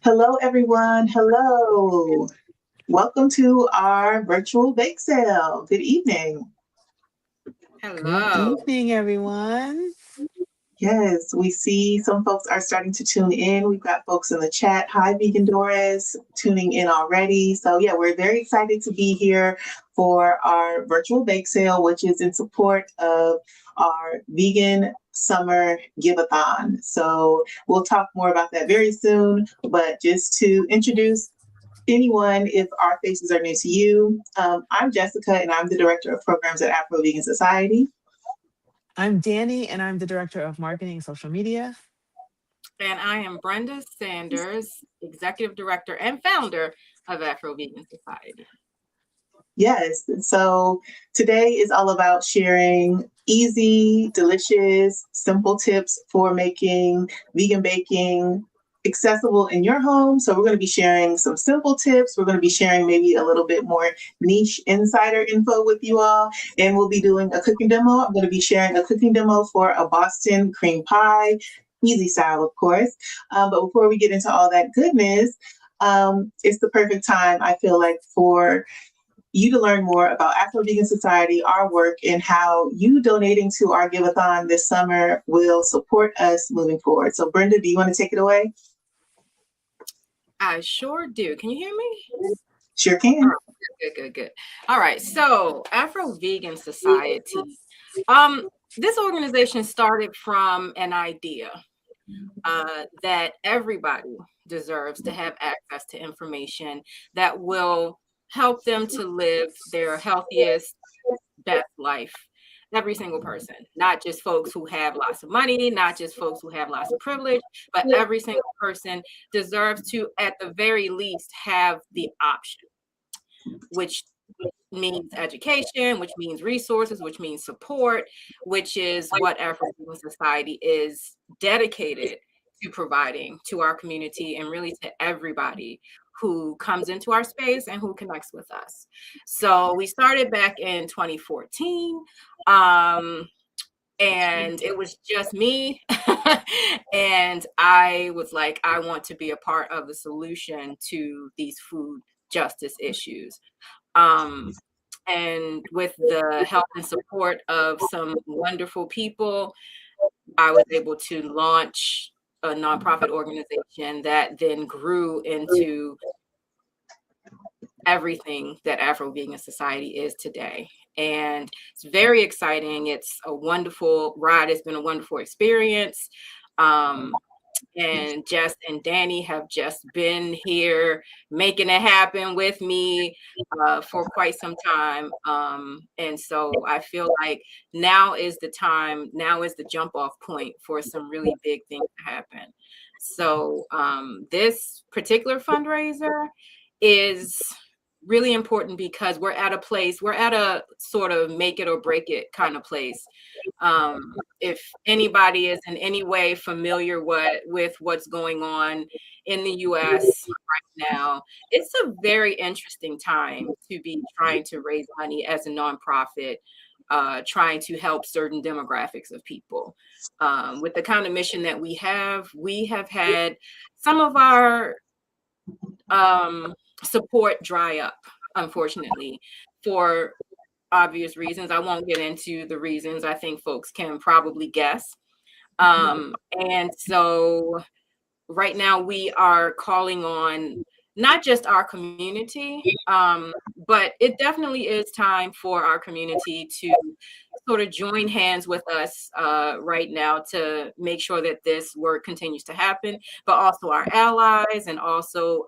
Hello, everyone. Hello. Welcome to our virtual bake sale. Good evening. Good Hello. evening, everyone. Yes, we see some folks are starting to tune in. We've got folks in the chat. Hi, Vegan Doris, tuning in already. So, yeah, we're very excited to be here for our virtual bake sale, which is in support of our vegan summer give-a-thon. So, we'll talk more about that very soon. But just to introduce anyone, if our faces are new to you, I'm Jessica, and I'm the Director of Programs at Afro-Vegan Society. I'm Danny, and I'm the Director of Marketing and Social Media. And I am Brenda Sanders, Executive Director and founder of Afro-Vegan Society. Yes. So today is all about sharing easy, delicious, simple tips for making vegan baking accessible in your home. So we're going to be sharing some simple tips. We're going to be sharing maybe a little bit more niche insider info with you all. And we'll be doing a cooking demo. I'm going to be sharing a cooking demo for a Boston cream pie, easy style, of course. But before we get into all that goodness, it's the perfect time, I feel like, for you to learn more about Afro-Vegan Society, our work, and how you donating to our Give-a-Thon this summer will support us moving forward. So Brenda, do you want to take it away? I sure do. Can you hear me? Sure can. Good. All right. So Afro-Vegan Society, this organization started from an idea that everybody deserves to have access to information that will help them to live their healthiest, best life. Every single person, not just folks who have lots of money, not just folks who have lots of privilege, but every single person deserves to, at the very least, have the option, which means education, which means resources, which means support, which is what Afro-Vegan Society is dedicated to providing to our community and really to everybody who comes into our space and who connects with us. So we started back in 2014. And it was just me. And I was like, I want to be a part of the solution to these food justice issues. And with the help and support of some wonderful people, I was able to launch a nonprofit organization that then grew into everything that Afro-Vegan Society is today. And it's very exciting. It's a wonderful ride. It's been a wonderful experience. And Jess and Danny have just been here making it happen with me for quite some time. And so I feel like now is the time, now is the jump off point for some really big things to happen. So this particular fundraiser is really important because we're at a sort of make it or break it kind of place. If anybody is in any way familiar with what's going on in the US right now, it's a very interesting time to be trying to raise money as a nonprofit, trying to help certain demographics of people. With the kind of mission that we have had some of our support dry up, unfortunately, for obvious reasons. I won't get into the reasons. I think folks can probably guess. And so right now we are calling on not just our community, but it definitely is time for our community to sort of join hands with us right now to make sure that this work continues to happen, but also our allies and also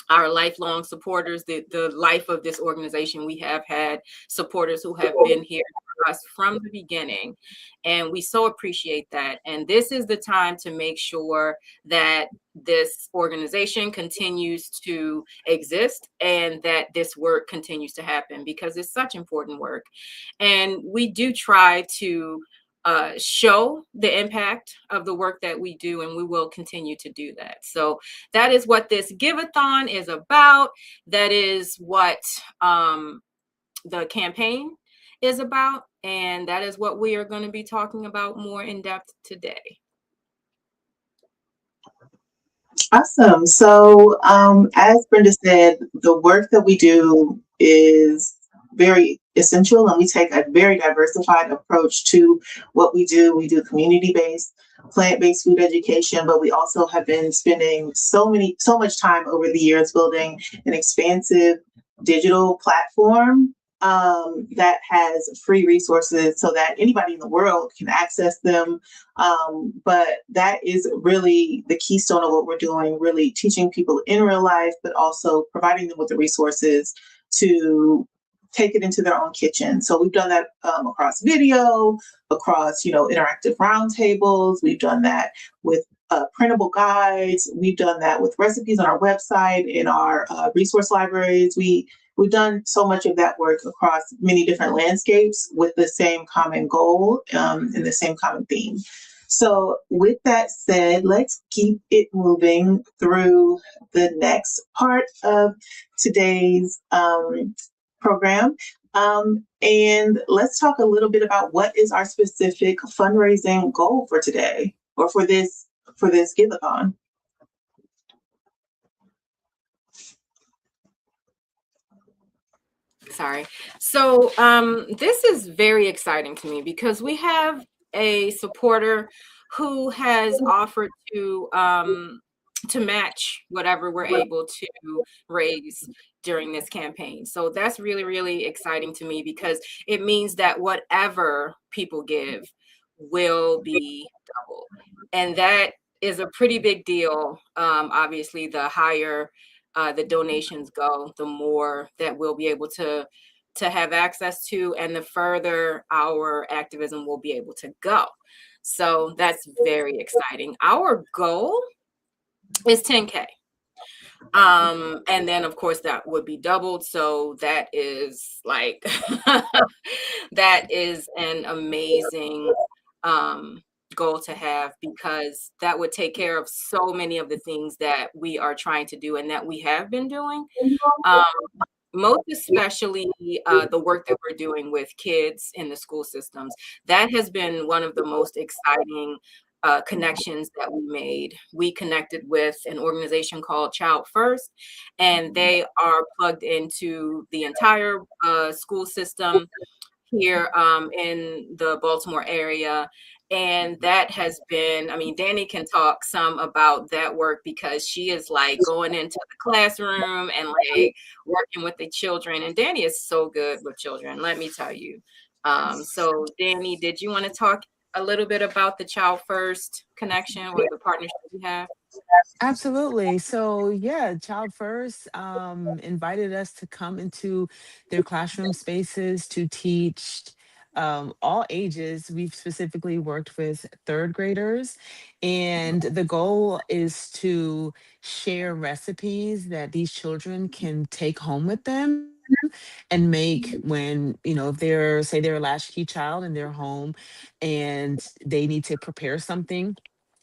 our lifelong supporters, the life of this organization. We have had supporters who have been here for us from the beginning, and we so appreciate that. And this is the time to make sure that this organization continues to exist and that this work continues to happen because it's such important work. And we do try to show the impact of the work that we do, and we will continue to do that. So that is what this Give-a-Thon is about. That is what the campaign is about, and that is what we are going to be talking about more in depth today. Awesome. So, as Brenda said, the work that we do is very essential, and we take a very diversified approach to what we do. We do community based, plant based food education, but we also have been spending so much time over the years building an expansive digital platform that has free resources so that anybody in the world can access them, but that is really the keystone of what we're doing, really teaching people in real life, but also providing them with the resources to take it into their own kitchen. So we've done that across video, across, interactive roundtables. We've done that with printable guides. We've done that with recipes on our website, in our resource libraries. We've done so much of that work across many different landscapes with the same common goal and the same common theme. So, with that said, let's keep it moving through the next part of today's program. And let's talk a little bit about what is our specific fundraising goal for today, or for this Give-a-Thon. Sorry. So this is very exciting to me because we have a supporter who has offered to match whatever we're able to raise during this campaign. So that's really, really exciting to me because it means that whatever people give will be double. And that is a pretty big deal. Obviously, the higher the donations go, the more that we'll be able to have access to, and the further our activism will be able to go. So that's very exciting. Our goal is 10K. And then of course that would be doubled. So that is like that is an amazing goal to have, because that would take care of so many of the things that we are trying to do and that we have been doing. Um, Most especially the work that we're doing with kids in the school systems. That has been one of the most exciting connections that we made. We connected with an organization called Child First, and they are plugged into the entire school system here in the Baltimore area. And that has been, I mean, Danny can talk some about that work because she is like going into the classroom and like working with the children. And Danny is so good with children, let me tell you. So, Danny, did you want to talk a little bit about the Child First connection or the partnership we have? Absolutely. So yeah, Child First invited us to come into their classroom spaces to teach all ages. We've specifically worked with third graders, and the goal is to share recipes that these children can take home with them and make when, if they're, say they're a latchkey child and they're home and they need to prepare something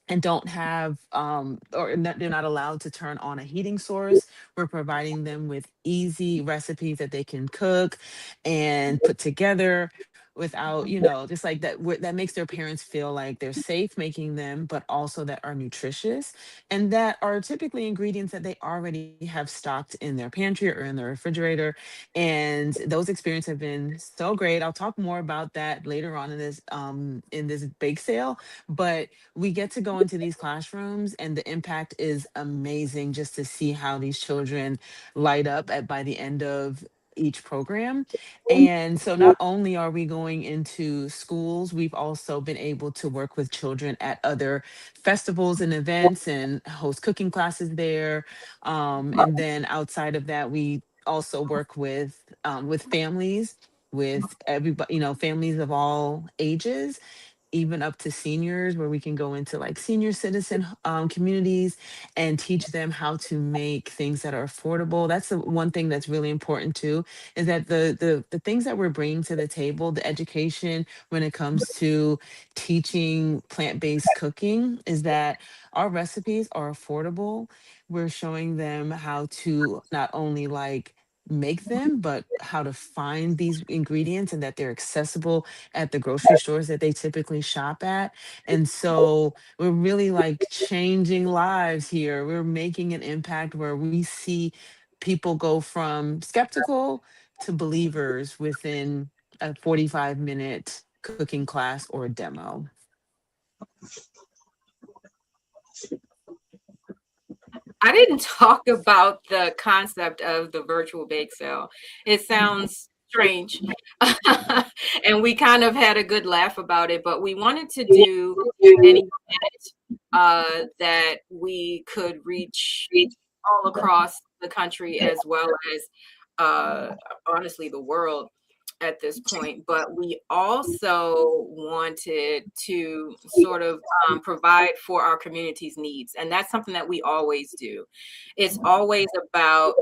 and don't have they're not allowed to turn on a heating source. We're providing them with easy recipes that they can cook and put together without, just like that, that makes their parents feel like they're safe making them, but also that are nutritious and that are typically ingredients that they already have stocked in their pantry or in their refrigerator. And those experiences have been so great. I'll talk more about that later on in this bake sale, but we get to go into these classrooms and the impact is amazing just to see how these children light up by the end of each program. And so not only are we going into schools, we've also been able to work with children at other festivals and events and host cooking classes there. And then outside of that, we also work with families, with everybody, families of all ages, even up to seniors, where we can go into like senior citizen communities and teach them how to make things that are affordable. That's the one thing that's really important too, is that the things that we're bringing to the table, the education when it comes to teaching plant-based cooking, is that our recipes are affordable. We're showing them how to not only like make them, but how to find these ingredients and that they're accessible at the grocery stores that they typically shop at. And so we're really like changing lives here. We're making an impact where we see people go from skeptical to believers within a 45-minute cooking class or demo. I didn't talk about the concept of the virtual bake sale. It sounds strange. And we kind of had a good laugh about it, but we wanted to do an event that we could reach all across the country as well as honestly the world at this point. But we also wanted to sort of provide for our community's needs, and that's something that we always do. It's always about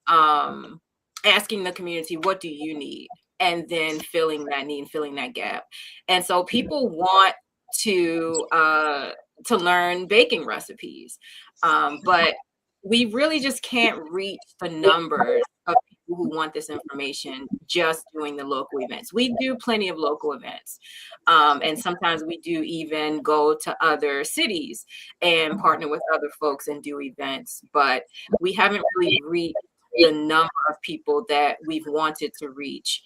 asking the community, what do you need, and then filling that need, filling that gap. And so people want to learn baking recipes, but we really just can't reach the numbers of people who want this information just doing the local events. We do plenty of local events. And sometimes we do even go to other cities and partner with other folks and do events, but we haven't really reached the number of people that we've wanted to reach.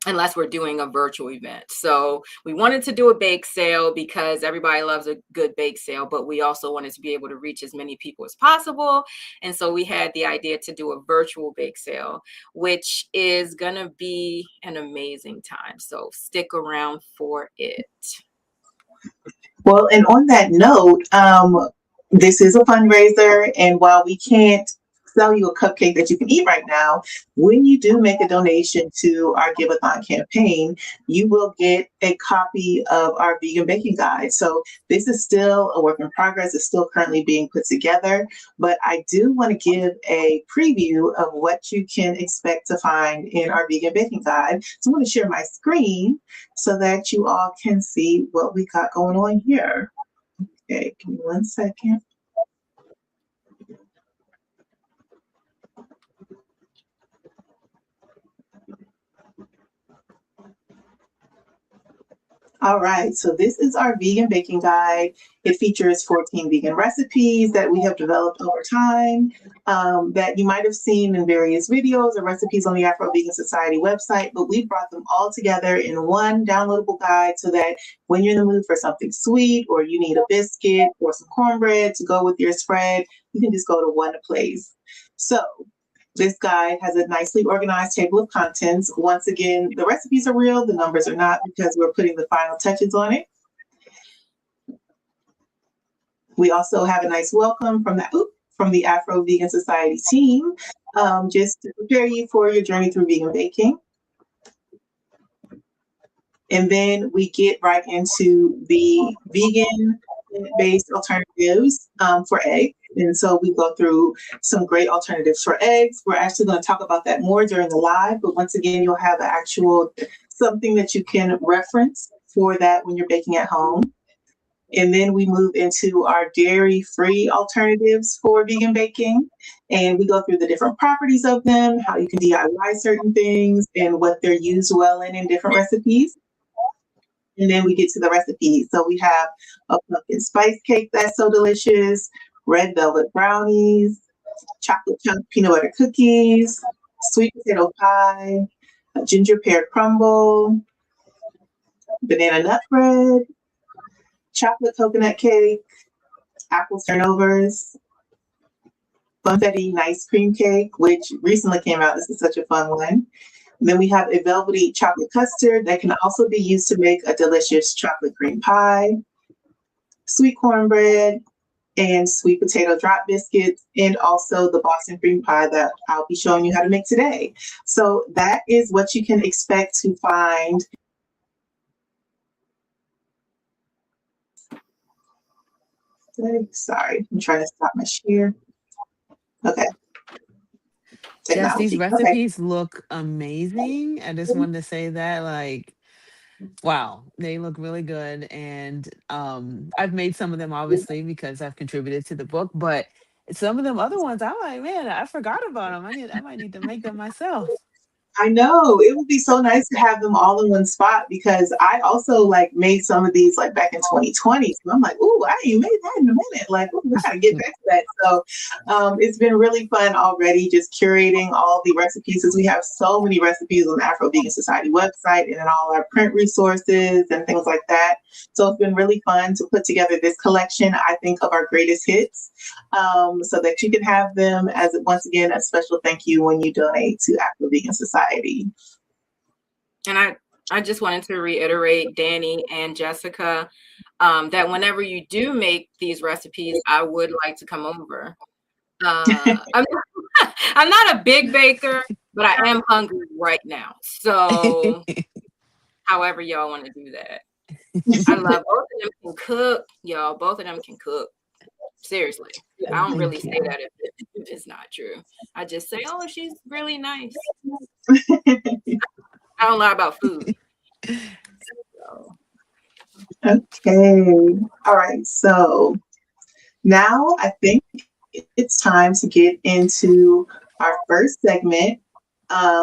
Unless we're doing a virtual event. So we wanted to do a bake sale because everybody loves a good bake sale, but we also wanted to be able to reach as many people as possible. And so we had the idea to do a virtual bake sale, which is going to be an amazing time. So stick around for it. Well, and on that note, this is a fundraiser, and while we can't sell you a cupcake that you can eat right now, when you do make a donation to our Give-a-Thon campaign, you will get a copy of our vegan baking guide. So this is still a work in progress. It's still currently being put together, but I do want to give a preview of what you can expect to find in our vegan baking guide. So I'm going to share my screen so that you all can see what we got going on here. Okay, give me 1 second. All right, so this is our vegan baking guide. It features 14 vegan recipes that we have developed over time that you might have seen in various videos or recipes on the Afro-Vegan Society website, but we brought them all together in one downloadable guide so that when you're in the mood for something sweet or you need a biscuit or some cornbread to go with your spread, you can just go to one place. So this guide has a nicely organized table of contents. Once again, the recipes are real, the numbers are not because we're putting the final touches on it. We also have a nice welcome from the Afro-Vegan Society team, just to prepare you for your journey through vegan baking. And then we get right into the vegan-based alternatives for eggs. And so we go through some great alternatives for eggs. We're actually going to talk about that more during the live, but once again, you'll have an actual something that you can reference for that when you're baking at home. And then we move into our dairy-free alternatives for vegan baking. And we go through the different properties of them, how you can DIY certain things, and what they're used well in different recipes. And then we get to the recipes. So we have a pumpkin spice cake that's so delicious, red velvet brownies, chocolate chunk peanut butter cookies, sweet potato pie, a ginger pear crumble, banana nut bread, chocolate coconut cake, apple turnovers, funfetti ice cream cake, which recently came out. This is such a fun one. And then we have a velvety chocolate custard that can also be used to make a delicious chocolate cream pie, sweet cornbread, and sweet potato drop biscuits, and also the Boston cream pie that I'll be showing you how to make today. So that is what you can expect to find. Sorry, I'm trying to stop my share. Okay. Yes, these Technology. Okay. recipes look amazing. I just wanted to say that, like, wow, they look really good. And I've made some of them obviously because I've contributed to the book, but some of them other ones, I'm like, man, I forgot about them. I might need to make them myself. I know it would be so nice to have them all in one spot because I also like made some of these like back in 2020. So I'm like, ooh, I ain't made that in a minute. Like, ooh, I gotta get back to that. So it's been really fun already just curating all the recipes because we have so many recipes on the Afro-Vegan Society website and in all our print resources and things like that. So it's been really fun to put together this collection, I think, of our greatest hits so that you can have them as, once again, a special thank you when you donate to Afro-Vegan Society. And I just wanted to reiterate, Danny and Jessica, that whenever you do make these recipes, I would like to come over. I'm not a big baker, but I am hungry right now. So however y'all want to do that. I love both of them can cook, y'all. Both of them can cook. Seriously. I don't really say that if it's not true. I just say, oh, she's really nice. I don't lie about food. So. Okay. All right. So now I think it's time to get into our first segment,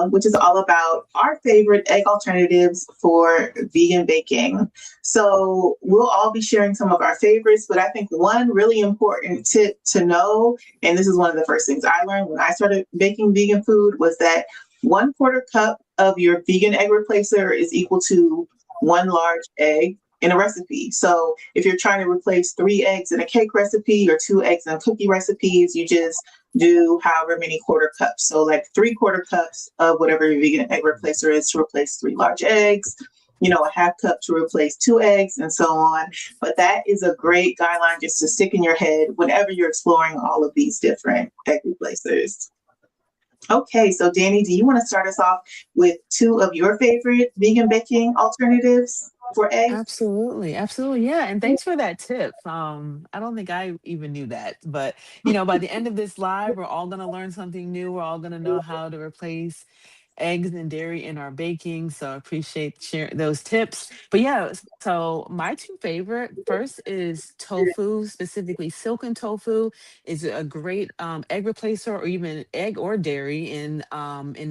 which is all about our favorite egg alternatives for vegan baking. So we'll all be sharing some of our favorites, but I think one really important tip to know, and this is one of the first things I learned when I started baking vegan food, was that 1/4 cup of your vegan egg replacer is equal to 1 large egg in a recipe. So if you're trying to replace 3 eggs in a cake recipe or 2 eggs in cookie recipes, you just do however many 1/4 cups. So like 3/4 cups of whatever your vegan egg replacer is to replace 3 large eggs, a 1/2 cup to replace 2 eggs and so on. But that is a great guideline just to stick in your head whenever you're exploring all of these different egg replacers. Okay, so Danny, do you want to start us off with 2 of your favorite vegan baking alternatives for eggs? Absolutely, absolutely. Yeah, and thanks for that tip. I don't think I even knew that, but by the end of this live, we're all gonna learn something new. We're all gonna know how to replace eggs and dairy in our baking. So I appreciate sharing those tips. But yeah, so my 2 favorite first is tofu, specifically silken tofu is a great egg replacer or even egg or dairy in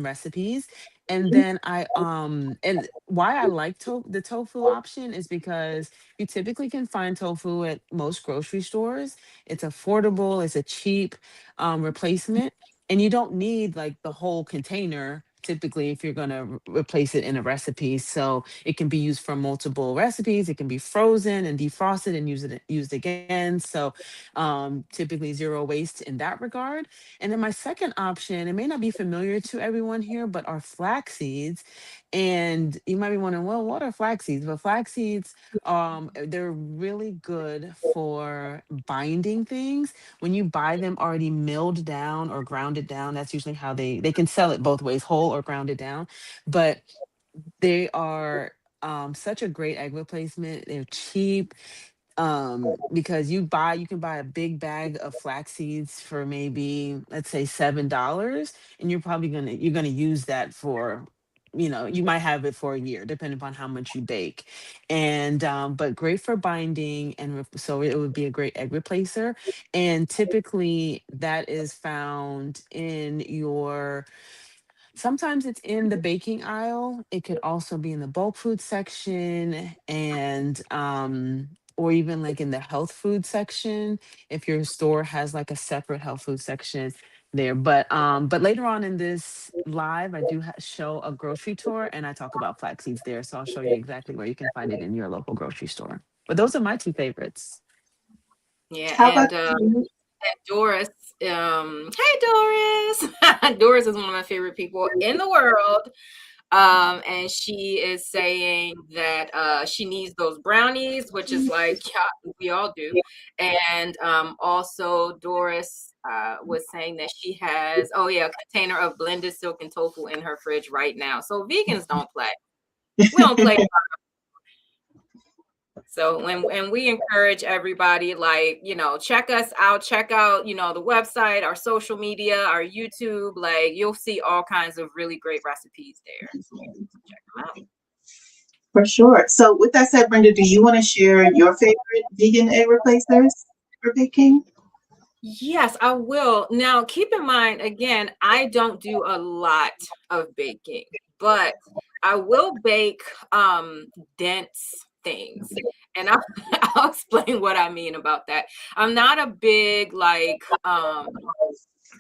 recipes. And then and why I like the tofu option is because you typically can find tofu at most grocery stores. It's affordable, it's a cheap replacement, and you don't need like the whole container typically if you're going to replace it in a recipe. So it can be used for multiple recipes. It can be frozen and defrosted and used again. So typically zero waste in that regard. And then my second option, it may not be familiar to everyone here, but are flax seeds. And you might be wondering, well, what are flax seeds? But flax seeds, they're really good for binding things. When you buy them already milled down or grounded down, that's usually how they can sell it both ways, whole or grounded down. But they are such a great egg replacement. They're cheap because you can buy a big bag of flax seeds for maybe, let's say, $7, and you're gonna use that for, you might have it for a year depending upon how much you bake. And but great for binding, and so it would be a great egg replacer. And typically that is found in your sometimes it's in the baking aisle. It could also be in the bulk food section, and or even like in the health food section if your store has like a separate health food section there. But later on in this live, I do show a grocery tour and I talk about flax seeds there. So I'll show you exactly where you can find it in your local grocery store. But those are my 2 favorites. Yeah, How about and Doris, hey Doris. Doris is one of my favorite people in the world. And she is saying that she needs those brownies, which is like, yeah, we all do. And also Doris was saying that she has, oh yeah, a container of blended silken tofu in her fridge right now. So vegans don't play. We don't play. So when we encourage everybody, like, check us out, check out, the website, our social media, our YouTube, like you'll see all kinds of really great recipes there. So check them out. For sure. So with that said, Brenda, do you want to share your favorite vegan egg replacers for baking? Yes, I will. Now, keep in mind, again, I don't do a lot of baking, but I will bake dense things. And I'll, I'll explain what I mean about that. I'm not a big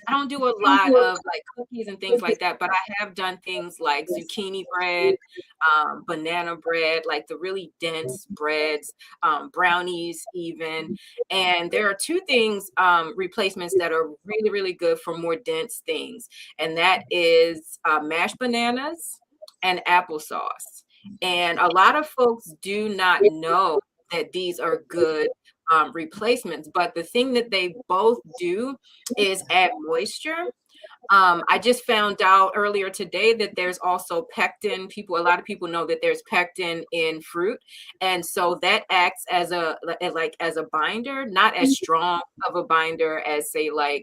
I don't do a lot of like cookies and things like that, but I have done things like zucchini bread, banana bread, like the really dense breads, brownies even. And there are two things, replacements that are really, really good for more dense things. And that is mashed bananas and applesauce. And a lot of folks do not know that these are good replacements, but the thing that they both do is add moisture. I just found out earlier today that there's also pectin. A lot of people know that there's pectin in fruit, and so that acts as a binder, not as strong of a binder as say like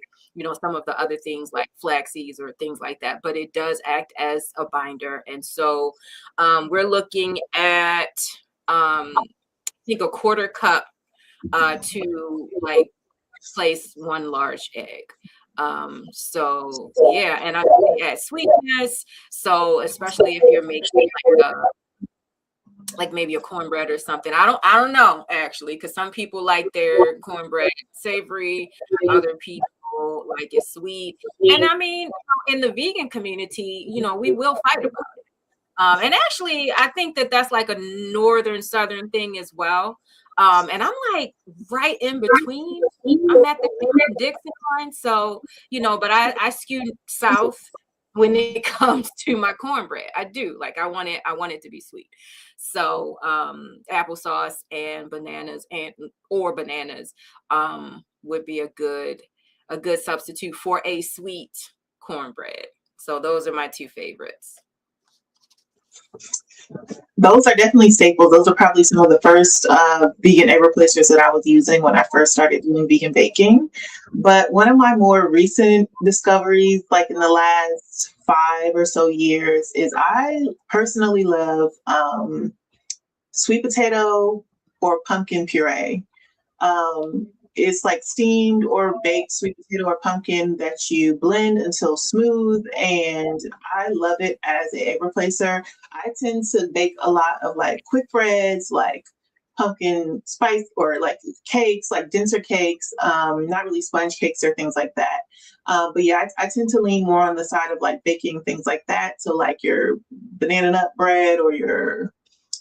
some of the other things like flax seeds or things like that, but it does act as a binder. And so we're looking at I think a quarter cup to like place one large egg. So yeah, and I add sweetness. So especially if you're making like maybe a cornbread or something. I don't know actually, because some people like their cornbread savory, other people like it sweet. And I mean, in the vegan community, we will fight about it. And actually, I think that that's like a northern southern thing as well. And I'm like right in between. I'm at the Dixon line, so but I skew south when it comes to my cornbread. I do like I want it to be sweet. So applesauce and bananas or bananas would be a good substitute for a sweet cornbread. So those are my two favorites. Those are definitely staples. Those are probably some of the first vegan egg replacers that I was using when I first started doing vegan baking. But one of my more recent discoveries, like in the last 5 or so years, is I personally love sweet potato or pumpkin puree. It's like steamed or baked sweet potato or pumpkin that you blend until smooth, and I love it as an egg replacer. I tend to bake a lot of like quick breads, like pumpkin spice or like cakes, like denser cakes, not really sponge cakes or things like that. But yeah, I tend to lean more on the side of like baking things like that. So like your banana nut bread or your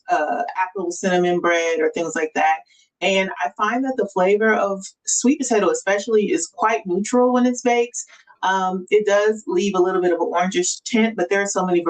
apple cinnamon bread or things like that. And I find that the flavor of sweet potato especially is quite neutral when it's baked. It does leave a little bit of an orangish tint, but there are so many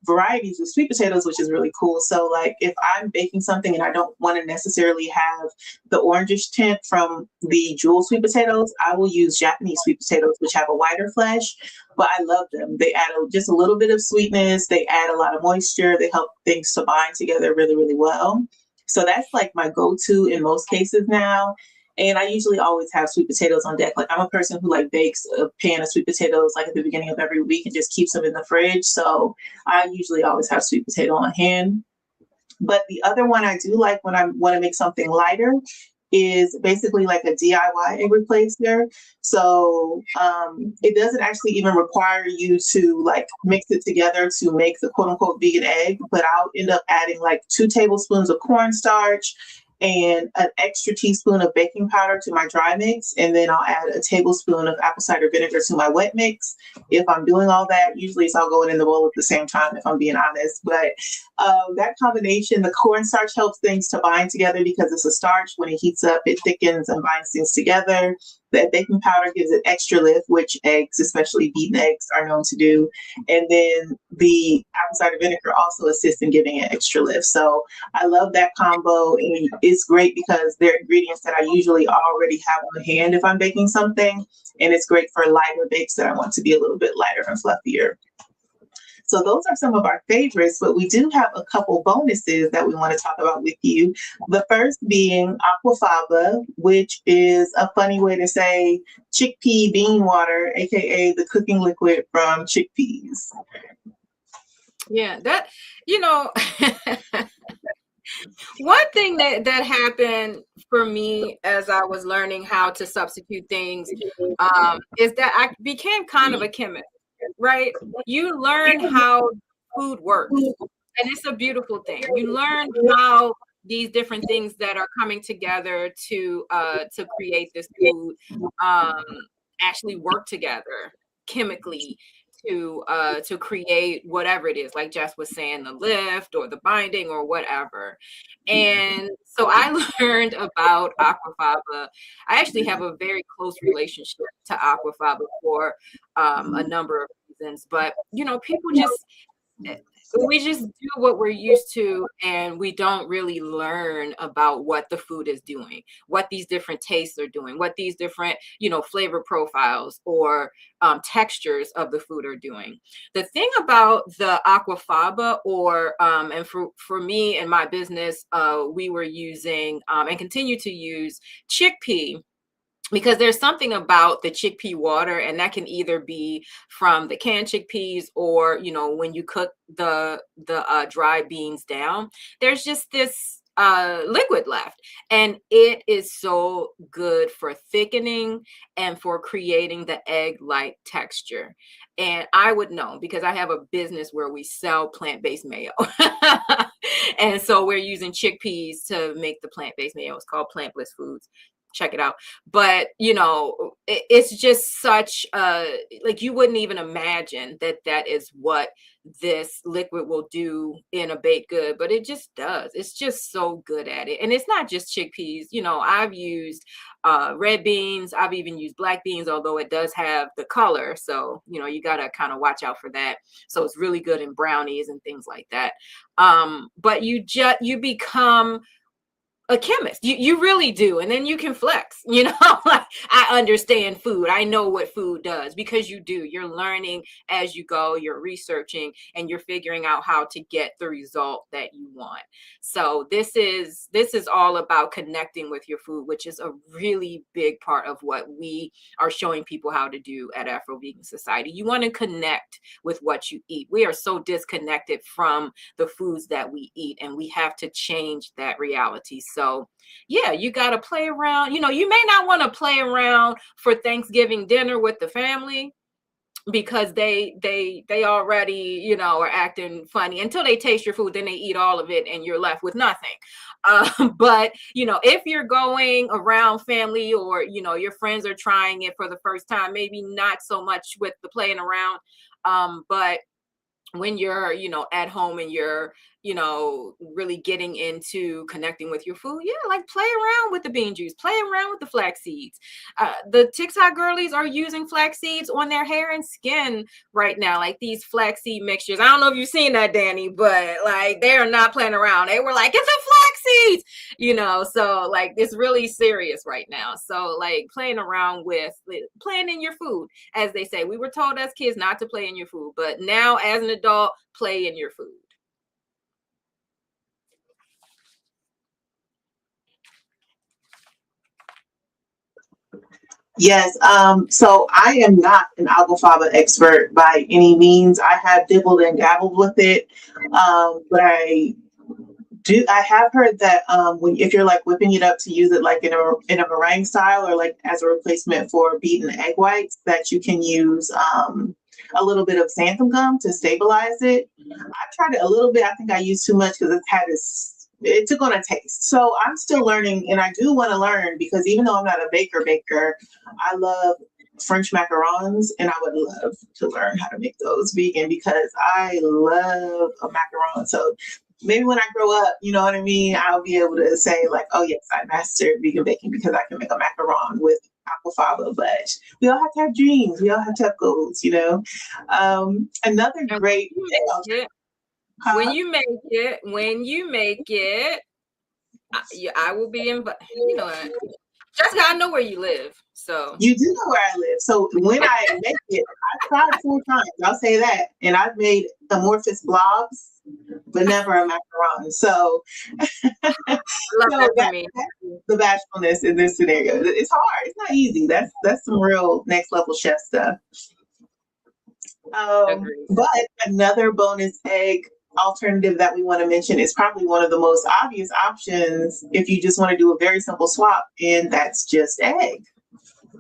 varieties of sweet potatoes, which is really cool. So like if I'm baking something and I don't want to necessarily have the orangish tint from the jewel sweet potatoes, I will use Japanese sweet potatoes, which have a whiter flesh, but I love them. They add just a little bit of sweetness. They add a lot of moisture. They help things to bind together really, really well. So that's like my go-to in most cases now. And I usually always have sweet potatoes on deck. Like I'm a person who like bakes a pan of sweet potatoes like at the beginning of every week and just keeps them in the fridge. So I usually always have sweet potato on hand. But the other one I do like when I want to make something lighter is basically like a DIY egg replacer. So it doesn't actually even require you to like mix it together to make the quote unquote vegan egg, but I'll end up adding like 2 tablespoons of cornstarch and an extra teaspoon of baking powder to my dry mix. And then I'll add a tablespoon of apple cider vinegar to my wet mix. If I'm doing all that, usually it's all going in the bowl at the same time, if I'm being honest. But that combination, the cornstarch helps things to bind together because it's a starch. When it heats up, it thickens and binds things together. That baking powder gives it extra lift, which eggs, especially beaten eggs, are known to do. And then the apple cider vinegar also assists in giving it extra lift. So I love that combo. And it's great because they're ingredients that I usually already have on hand if I'm baking something. And it's great for lighter bakes that I want to be a little bit lighter and fluffier. So those are some of our favorites, but we do have a couple bonuses that we want to talk about with you. The first being aquafaba, which is a funny way to say chickpea bean water, aka the cooking liquid from chickpeas. Yeah, that One thing that happened for me as I was learning how to substitute things is that I became kind of a chemist, right? You learn how food works, and it's a beautiful thing. You learn how these different things that are coming together to create this food um, actually work together chemically to create whatever it is, like Jess was saying, the lift or the binding or whatever. And so I learned about aquafaba. I actually have a very close relationship to aquafaba for a number of reasons, but people just we just do what we're used to, and we don't really learn about what the food is doing, what these different tastes are doing, what these different flavor profiles or textures of the food are doing. The thing about the aquafaba, or and for me and my business, we were using and continue to use chickpea, because there's something about the chickpea water, and that can either be from the canned chickpeas, or when you cook the dry beans down, there's just this liquid left, and it is so good for thickening and for creating the egg-like texture. And I would know because I have a business where we sell plant-based mayo. And so we're using chickpeas to make the plant-based mayo. It's called Plant Bliss Foods. Check it out. But it's just such like, you wouldn't even imagine that is what this liquid will do in a baked good, but it just does. It's just so good at it. And it's not just chickpeas. I've used red beans. I've even used black beans, although it does have the color, so you got to kind of watch out for that. So it's really good in brownies and things like that. But you become a chemist. You really do. And then you can flex, like, I understand food. I know what food does, because you do. You're learning as you go, you're researching, and you're figuring out how to get the result that you want. So this is all about connecting with your food, which is a really big part of what we are showing people how to do at Afro-Vegan Society. You want to connect with what you eat. We are so disconnected from the foods that we eat, and we have to change that reality. So yeah, you got to play around. You may not want to play around for Thanksgiving dinner with the family, because they already are acting funny until they taste your food. Then they eat all of it and you're left with nothing. But if you're going around family, or your friends are trying it for the first time, maybe not so much with the playing around, but when you're at home and you're really getting into connecting with your food, yeah, like, play around with the bean juice, play around with the flax seeds. The TikTok girlies are using flax seeds on their hair and skin right now, like these flax seed mixtures. I don't know if you've seen that, Danny, but like, they are not playing around. They were like, it's a flax seeds, so like, it's really serious right now. So like, playing around with playing in your food, as they say. We were told as kids not to play in your food, but now as an adult, play in your food. Yes. So I am not an aquafaba expert by any means. I have dibbled and dabbled with it, but I have heard that if you're like whipping it up to use it like in a meringue style, or like as a replacement for beaten egg whites, that you can use a little bit of xanthan gum to stabilize it. I tried it a little bit. I think I used too much because it took on a taste. So I'm still learning, and I do want to learn, because even though I'm not a baker, I love French macarons, and I would love to learn how to make those vegan, because I love a macaron. So maybe when I grow up, you know what I mean, I'll be able to say like, oh yes, I mastered vegan baking because I can make a macaron with aquafaba. But we all have to have dreams. We all have to have goals, Another great when you make it, I will be invited. Jessica, I know where you live. So you do know where I live. So when I make it, I tried 4 times. I'll say that, and I've made amorphous blobs, but never a macaron. So, love that for me. The bashfulness in this scenario. It's hard. It's not easy. That's some real next level chef stuff. But another bonus egg alternative that we want to mention is probably one of the most obvious options if you just want to do a very simple swap, and that's just egg.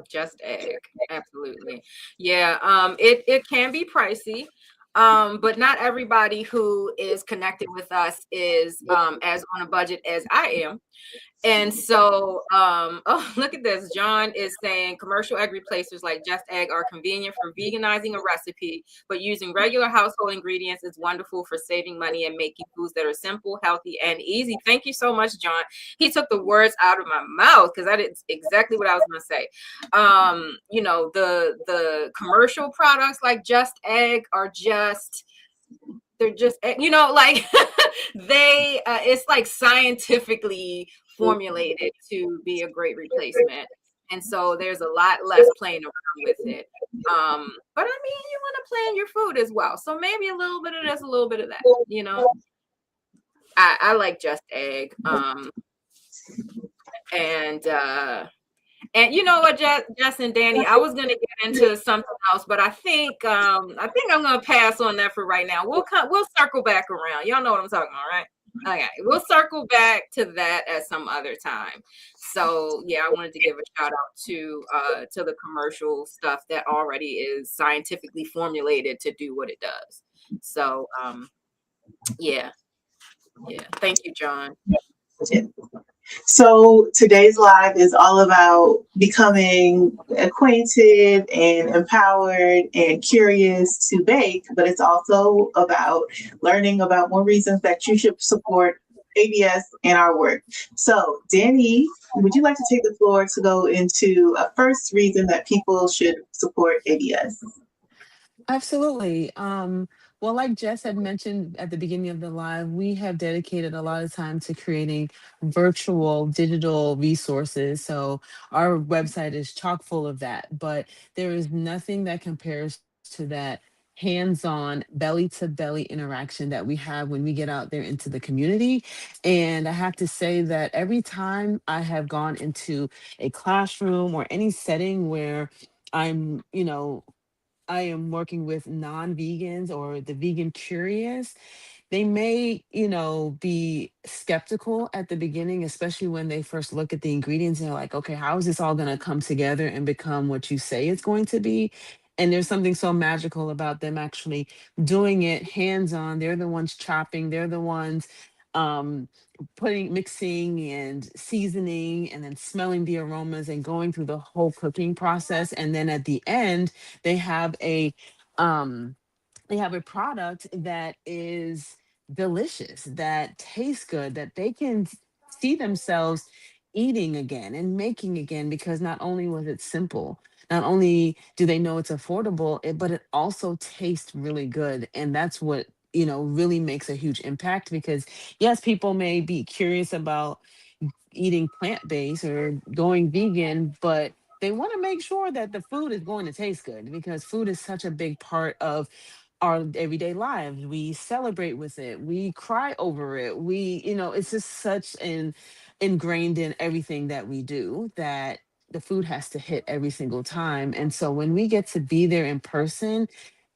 Just egg. Absolutely. Yeah. It can be pricey. But not everybody who is connected with us is as on a budget as I am. And so, oh, look at this. John is saying commercial egg replacers like Just Egg are convenient for veganizing a recipe, but using regular household ingredients is wonderful for saving money and making foods that are simple, healthy, and easy. Thank you so much, John. He took the words out of my mouth because that is exactly what I was going to say. The commercial products like Just Egg are just they're just like it's like scientifically formulated to be a great replacement, and so there's a lot less playing around with it. But I mean, you want to plan your food as well, so maybe a little bit of this, a little bit of that. I like Just Egg. And you know what, Jess and Danny, I was gonna get into something else, but I think I'm gonna pass on that for right now. We'll circle back around. Y'all know what I'm talking about, right? Okay, we'll circle back to that at some other time. So yeah, I wanted to give a shout out to the commercial stuff that already is scientifically formulated to do what it does. So yeah. Thank you, John. So today's live is all about becoming acquainted and empowered and curious to bake, but it's also about learning about more reasons that you should support AVS and our work. So Danny, would you like to take the floor to go into a first reason that people should support AVS? Absolutely. Well, like Jess had mentioned at the beginning of the live, we have dedicated a lot of time to creating virtual digital resources. So our website is chock full of that, but there is nothing that compares to that hands-on belly to belly interaction that we have when we get out there into the community. And I have to say that every time I have gone into a classroom or any setting where I am working with non-vegans or the vegan curious, they may, be skeptical at the beginning, especially when they first look at the ingredients and they're like, okay, how is this all going to come together and become what you say it's going to be? And there's something so magical about them actually doing it hands on. They're the ones chopping, they're the ones um, mixing and seasoning and then smelling the aromas and going through the whole cooking process. And then at the end, they have a, um, they have a product that is delicious, that tastes good, that they can see themselves eating again and making again, because not only was it simple, not only do they know it's affordable, but it also tastes really good. And that's what, really makes a huge impact, because yes, people may be curious about eating plant-based or going vegan, but they want to make sure that the food is going to taste good, because food is such a big part of our everyday lives. We celebrate with it, we cry over it, it's just such an ingrained in everything that we do, that the food has to hit every single time. And so when we get to be there in person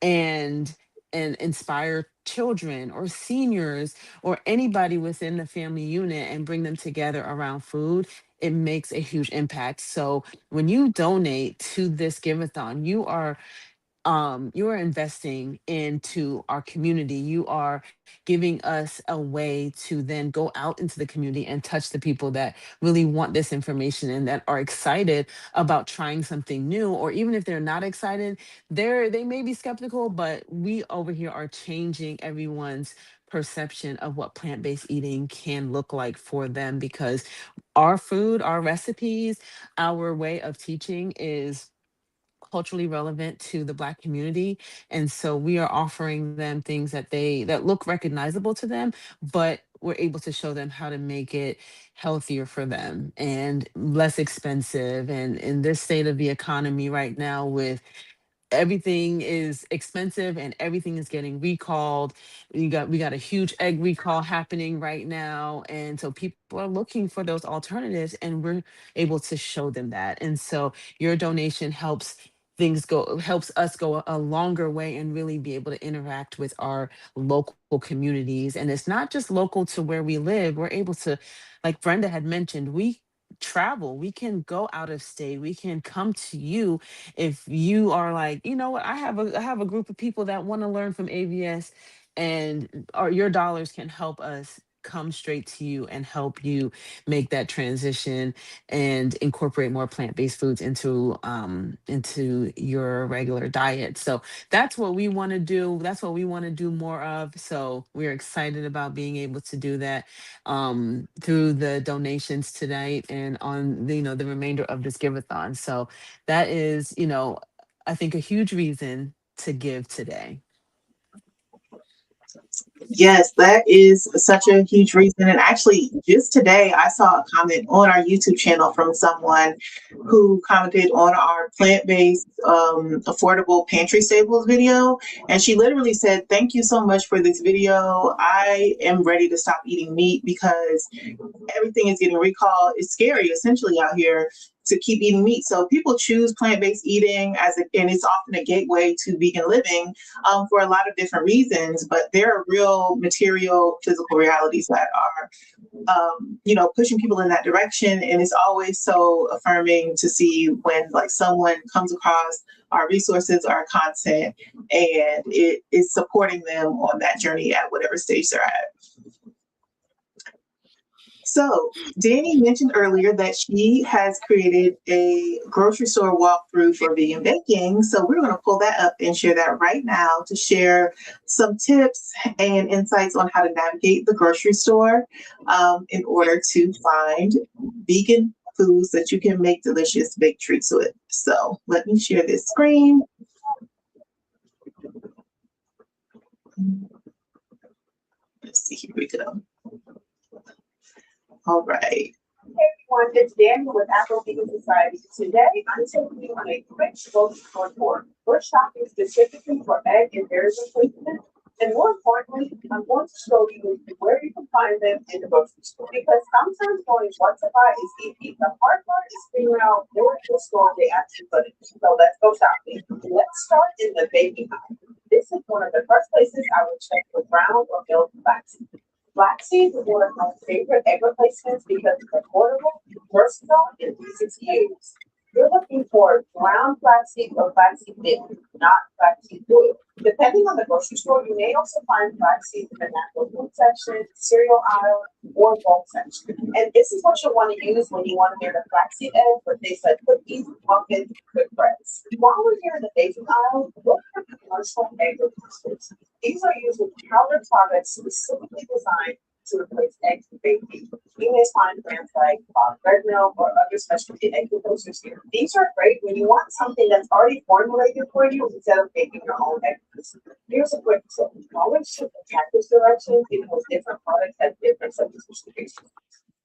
and inspire children or seniors or anybody within the family unit and bring them together around food, it makes a huge impact. So when you donate to this Give-a-thon, you are investing into our community. You are giving us a way to then go out into the community and touch the people that really want this information and that are excited about trying something new. Or even if they're not excited, they may be skeptical, but we over here are changing everyone's perception of what plant-based eating can look like for them, because our food, our recipes, our way of teaching is culturally relevant to the Black community. And so we are offering them things that look recognizable to them, but we're able to show them how to make it healthier for them and less expensive. And in this state of the economy right now, with everything is expensive and everything is getting recalled. We got a huge egg recall happening right now. And so people are looking for those alternatives, and we're able to show them that. And so your donation helps helps us go a longer way and really be able to interact with our local communities. And it's not just local to where we live. We're able to, like Brenda had mentioned, we travel, we can go out of state, we can come to you if you are like, you know what, I have a group of people that want to learn from AVS, and or your dollars can help us come straight to you and help you make that transition and incorporate more plant-based foods into your regular diet. So that's what we want to do. That's what we want to do more of. So we're excited about being able to do that through the donations tonight and on the remainder of this give-a-thon. So that is, I think, a huge reason to give today. Yes, that is such a huge reason. And actually, just today, I saw a comment on our YouTube channel from someone who commented on our plant-based affordable pantry staples video. And she literally said, "Thank you so much for this video. I am ready to stop eating meat because everything is getting recalled. It's scary, essentially, out here to keep eating meat." So people choose plant-based eating and it's often a gateway to vegan living for a lot of different reasons. But there are real material, physical realities that are, pushing people in that direction. And it's always so affirming to see when like someone comes across our resources, our content, and it is supporting them on that journey at whatever stage they're at. So Danny mentioned earlier that she has created a grocery store walkthrough for vegan baking. So we're going to pull that up and share that right now to share some tips and insights on how to navigate the grocery store in order to find vegan foods that you can make delicious baked treats with. So let me share this screen. Let's see, here we go. All right. Hey everyone, it's Daniel with Afro-Vegan Society. Today, I'm taking you on a quick grocery store tour. We're shopping specifically for egg and dairy replacement. And more importantly, I'm going to show you where you can find them in the grocery store. Because sometimes knowing what to buy is easy. The hard part is figuring out where in the store they actually put it. So let's go shopping. Let's start in the baking aisle. This is one of the first places I would check for brown or milk flaxseed. Flaxseed is one of my favorite egg replacements because it's affordable, versatile, and easy to use. You're looking for ground flaxseed or flaxseed milk, not flaxseed oil. Depending on the grocery store, you may also find flaxseed in the natural food section, cereal aisle, or bulk section. And this is what you'll want to use when you want to make a flaxseed egg for things like cookies, muffins, and quick breads. While we're here in the baking aisle, look for commercial egg replacements. These are used with powdered products specifically designed to replace eggs and baking. You may find brands like red milk or other specialty egg replacers here. These are great when you want something that's already formulated for you instead of making your own egg replacement. Here's a quick tip. Always check the package directions because different products have different substitutions.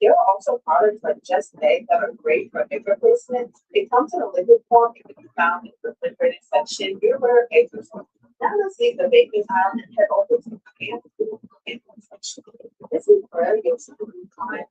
There are also products like Just Egg that are great for egg replacement. It comes in a liquid form. It can be found in the refrigerated section. Here where eggs are sold. Now let's leave the baking aisle and head over to the canned food section. This is very useful time.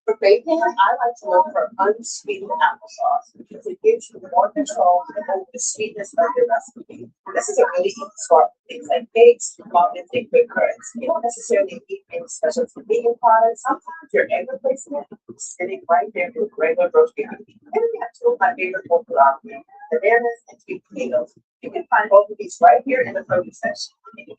For baking, I like to look for unsweetened applesauce because it gives you more control over the sweetness of your recipe. This is a really easy swap for things like cakes, muffins, and quick breads. You don't necessarily need any specialty vegan products. Sometimes your egg replacement is sitting right there with regular grocery items. And we have two of my favorite local bananas and sweet potatoes. You can find both of these right here in the produce section.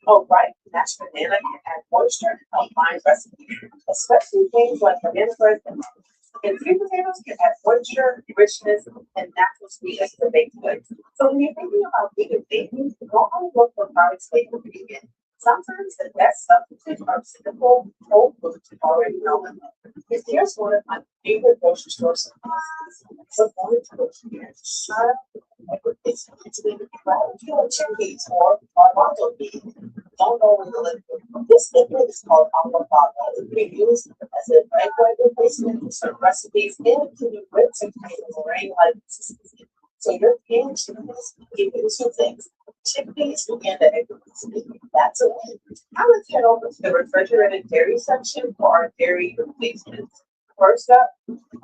Oh, right, mashed banana can add moisture and help bind recipes, especially things like banana bread and muffins. And sweet potatoes can add moisture, richness, and natural sweetness to baked goods. So when you're thinking about vegan baking, don't only look for products labeled vegan. Sometimes the best substitutes are simple, whole foods you already know and love. Here's one of my favorite grocery store supplies. So going to go here, it's chickpeas or armado beef. Don't know when the liquid. This liquid is called avocado. It can be used as a microwave replacement for certain recipes and it can be whipped and meringue like consistency. So your pan chickpeas give you two things. Chickpeas and the egg replacement. That's a win. Now let's head over to the refrigerated dairy section for our dairy replacements. First up,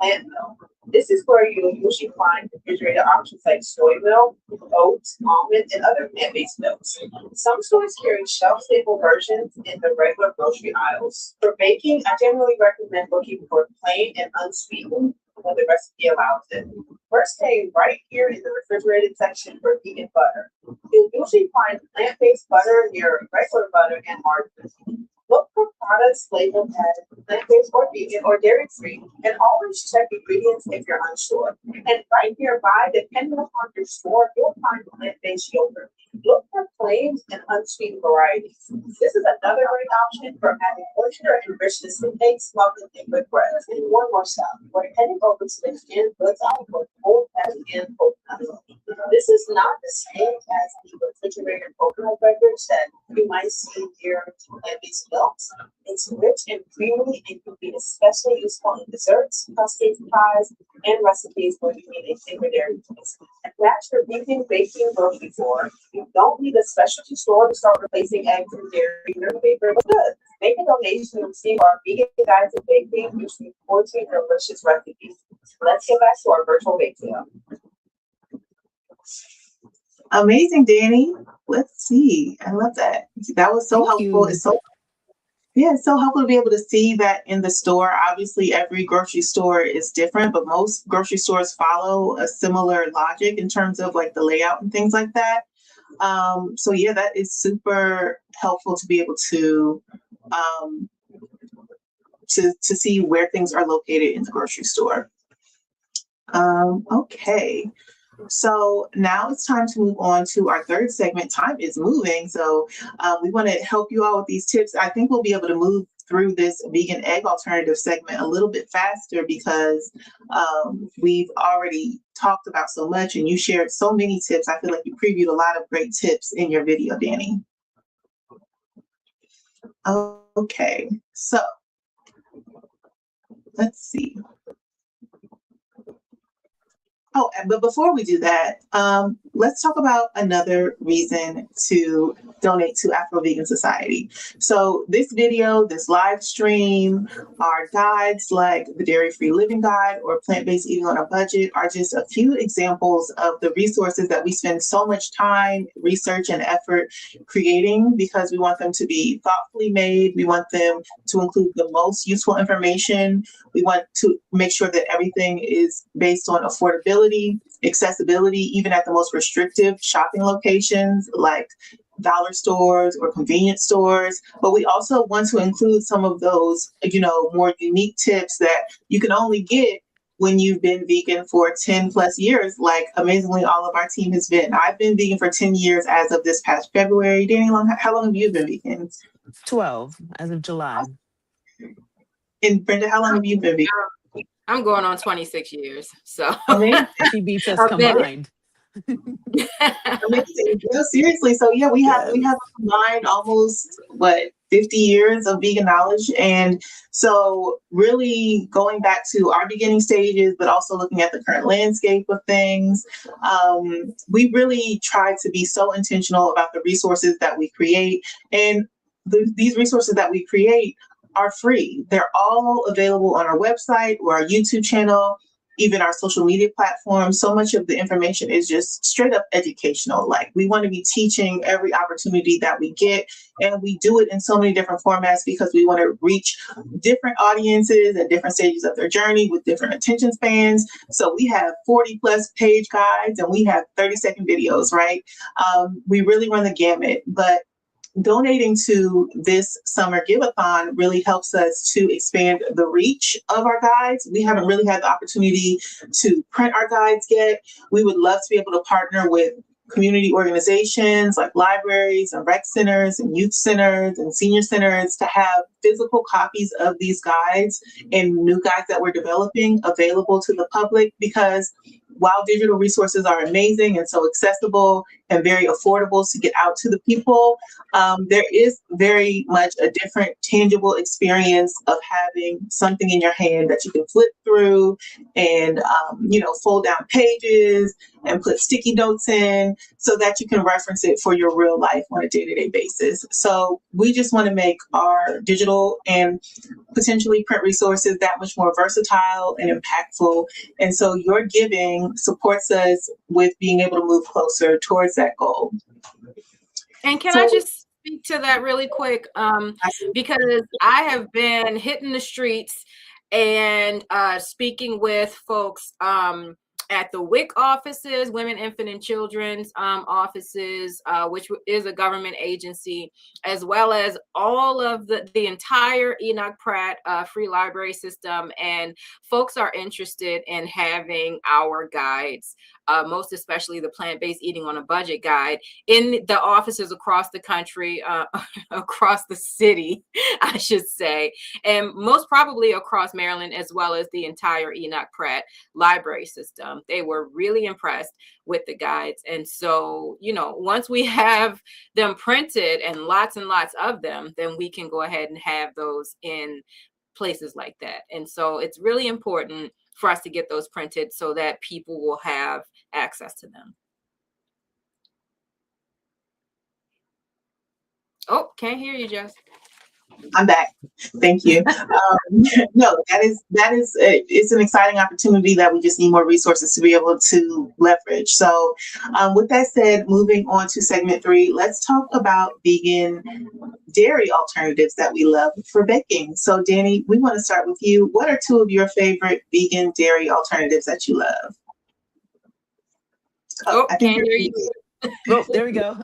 plant milk. This is where you'll usually find refrigerated options like soy milk, oats, almond, and other plant-based milks. Some stores carry shelf-stable versions in the regular grocery aisles. For baking, I generally recommend looking for plain and unsweetened when the recipe allows it. First thing, right here in the refrigerated section for vegan butter. You'll usually find plant-based butter near regular butter and margarine. Look for products labeled as plant-based or vegan or dairy-free, and always check ingredients if you're unsure. And right nearby, depending upon your store, you'll find plant-based yogurt. Look for plain and unsweetened varieties. This is another great option for adding moisture and richness to cakes, muffins, and good breads. And one more stop. We're heading over to the Skin Goods aisle for cold patty and coconut milk. This is not the same as the refrigerated coconut beverage that you might see near plant-based milks. It's rich and creamy and can be especially useful in desserts, custards, pies, and recipes where you need a favorite dairy taste. And that's your vegan baking grocery store. You don't need a specialty store to start replacing eggs and dairy in your favorite goods. Make a donation and receive our vegan guides to baking, featuring 14 delicious recipes. Let's get back to our virtual bake sale. Amazing, Danny. Let's see. I love that. That was so helpful. It's so it's so helpful to be able to see that in the store. Obviously, every grocery store is different, but most grocery stores follow a similar logic in terms of like the layout and things like that. So yeah, that is super helpful to be able to see where things are located in the grocery store. Okay. So now it's time to move on to our third segment. Time is moving, so we want to help you out with these tips. I think we'll be able to move through this vegan egg alternative segment a little bit faster because we've already talked about so much and you shared so many tips. I feel like you previewed a lot of great tips in your video, Danny. Okay, so let's see. Oh, but before we do that, let's talk about another reason to donate to Afro-Vegan Society. So this video, this live stream, our guides like the Dairy-Free Living Guide or Plant-Based Eating on a Budget are just a few examples of the resources that we spend so much time, research, and effort creating because we want them to be thoughtfully made. We want them to include the most useful information. We want to make sure that everything is based on affordability, accessibility, even at the most restrictive shopping locations like dollar stores or convenience stores. But we also want to include some of those, more unique tips that you can only get when you've been vegan for 10 plus years, like amazingly all of our team has been. I've been vegan for 10 years as of this past February. Danny, how long have you been vegan? 12 as of July. And Brenda, how long have you been vegan? I'm going on 26 years. So she beats us combined. Amazing. No, seriously. So yeah, we have combined almost 50 years of vegan knowledge. And so really going back to our beginning stages, but also looking at the current landscape of things, we really try to be so intentional about the resources that we create. And these resources that we create are free. They're all available on our website or our YouTube channel, even our social media platforms. So much of the information is just straight up educational. Like we want to be teaching every opportunity that we get, and we do it in so many different formats because we want to reach different audiences at different stages of their journey with different attention spans. So we have 40 plus page guides and we have 30-second videos, right? We really run the gamut, but donating to this summer Give-a-Thon really helps us to expand the reach of our guides. We haven't really had the opportunity to print our guides yet. We would love to be able to partner with community organizations like libraries and rec centers and youth centers and senior centers to have physical copies of these guides and new guides that we're developing available to the public, because while digital resources are amazing and so accessible, and very affordable to get out to the people, there is very much a different tangible experience of having something in your hand that you can flip through and, fold down pages and put sticky notes in so that you can reference it for your real life on a day-to-day basis. So we just want to make our digital and potentially print resources that much more versatile and impactful. And so your giving supports us with being able to move closer towards that goal. And can I So, just speak to that really quick? Because I have been hitting the streets and speaking with folks at the WIC offices, Women, Infant, and Children's offices, which is a government agency, as well as all of the entire Enoch Pratt free library system. And folks are interested in having our guides, most especially the plant-based eating on a budget guide, in the offices across the country, across the city, I should say, and most probably across Maryland, as well as the entire Enoch Pratt library system. They were really impressed with the guides. And so, once we have them printed and lots of them, then we can go ahead and have those in places like that. And so it's really important for us to get those printed so that people will have access to them. Oh, can't hear you, Jess. I'm back. Thank you. No, it's an exciting opportunity that we just need more resources to be able to leverage. So with that said, moving on to segment 3, let's talk about vegan dairy alternatives that we love for baking. So Danny, we want to start with you. What are 2 of your favorite vegan dairy alternatives that you love? I can't hear you. Oh, there we go.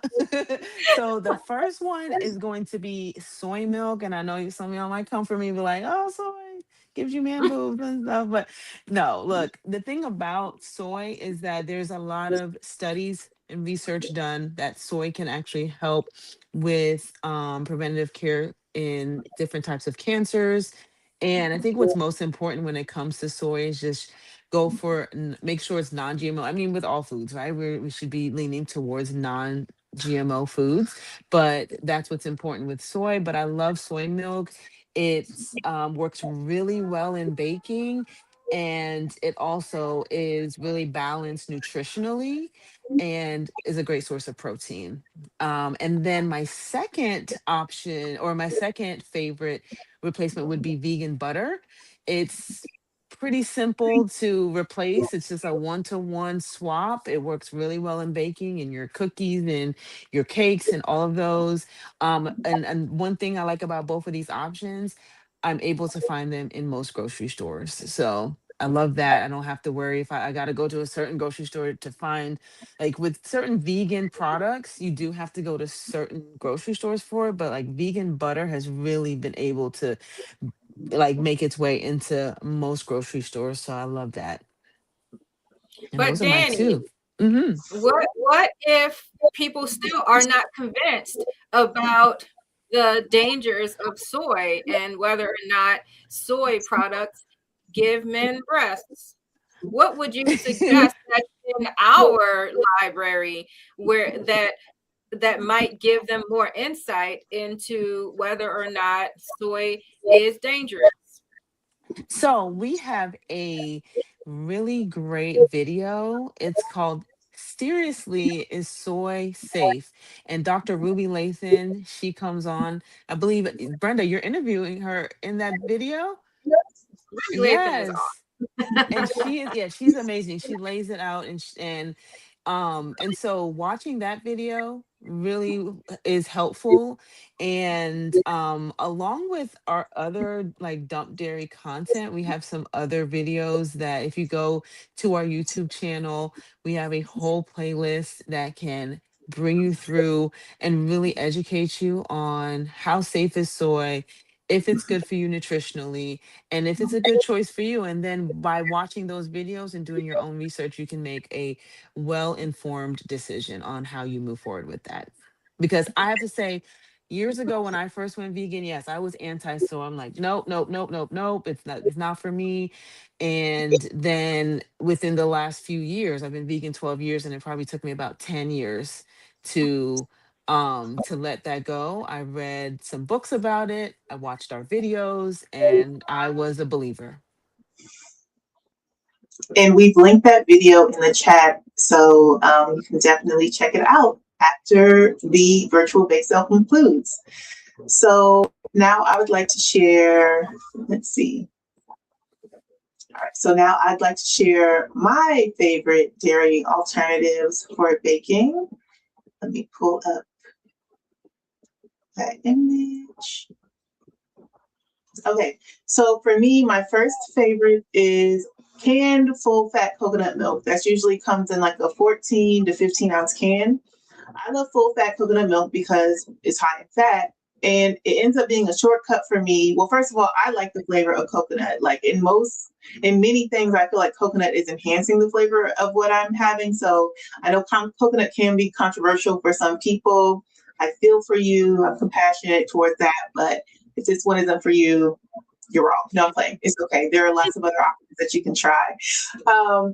So the first one is going to be soy milk. And I know some of y'all might come for me and be like, oh, soy gives you man boobs and stuff. But no, look, the thing about soy is that there's a lot of studies and research done that soy can actually help with preventative care in different types of cancers. And I think what's most important when it comes to soy is just go for make sure it's non-GMO. I mean, with all foods, right? We should be leaning towards non-GMO foods, but that's what's important with soy. But I love soy milk. It works really well in baking, and it also is really balanced nutritionally and is a great source of protein. And then my second option, or my second favorite replacement, would be vegan butter. It's pretty simple to replace. It's just a one-to-one swap. It works really well in baking and your cookies and your cakes and all of those. And one thing I like about both of these options, I'm able to find them in most grocery stores. So I love that. I don't have to worry if I got to go to a certain grocery store to find, like with certain vegan products, you do have to go to certain grocery stores for it. But like vegan butter has really been able to like make its way into most grocery stores. So I love that. And But those are my Danny, 2. Hmm. what if people still are not convinced about the dangers of soy and whether or not soy products give men breasts? What would you suggest that in our library where that might give them more insight into whether or not soy is dangerous? So we have a really great video. It's called Seriously, is Soy Safe? And Dr. Ruby Lathan, she comes on. I believe, Brenda, you're interviewing her in that video? Ruby Lathan is Yes. And she is, yeah, she's amazing. She lays it out, and so watching that video really is helpful. And along with our other like dump dairy content, we have some other videos that if you go to our YouTube channel, we have a whole playlist that can bring you through and really educate you on how safe is soy, if it's good for you nutritionally, and if it's a good choice for you. And then by watching those videos and doing your own research, you can make a well-informed decision on how you move forward with that. Because I have to say, Years ago when I first went vegan, yes, I was anti-soy. I'm like, nope, nope, nope, nope, nope. It's not for me. And then within the last few years, I've been vegan 12 years, and it probably took me about 10 years to let that go. I read some books about it. I watched our videos, and I was a believer. And we've linked that video in the chat, so you can definitely check it out after the virtual bake sale concludes. So now I would like to share, let's see. All right, so now I'd like to share my favorite dairy alternatives for baking. Let me pull up that image. Okay, so for me, my first favorite is canned full fat coconut milk. That's usually comes in like a 14 to 15 ounce can. I love full fat coconut milk because it's high in fat, and it ends up being a shortcut for me. Well, first of all, I like the flavor of coconut. Like in many things, I feel like coconut is enhancing the flavor of what I'm having. So I know coconut can be controversial for some people. I feel for you. I'm compassionate towards that, but if this one isn't for you, you're wrong. No, I'm playing. It's okay. There are lots of other options that you can try.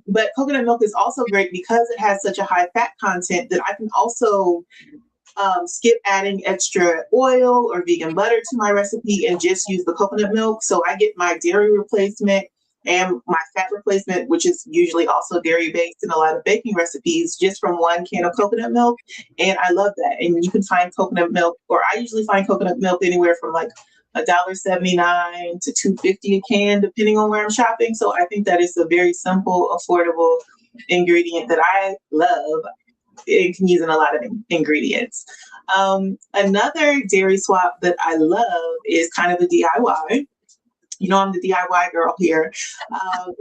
But coconut milk is also great because it has such a high fat content that I can also skip adding extra oil or vegan butter to my recipe and just use the coconut milk. So I get my dairy replacement and my fat replacement, which is usually also dairy based in a lot of baking recipes, just from one can of coconut milk. And I love that. And you can find coconut milk, or I usually find coconut milk anywhere from like $1.79 to $2.50 a can, depending on where I'm shopping. So I think that is a very simple, affordable ingredient that I love. It can use in a lot of ingredients. Another dairy swap that I love is kind of a DIY. You know, I'm the DIY girl here.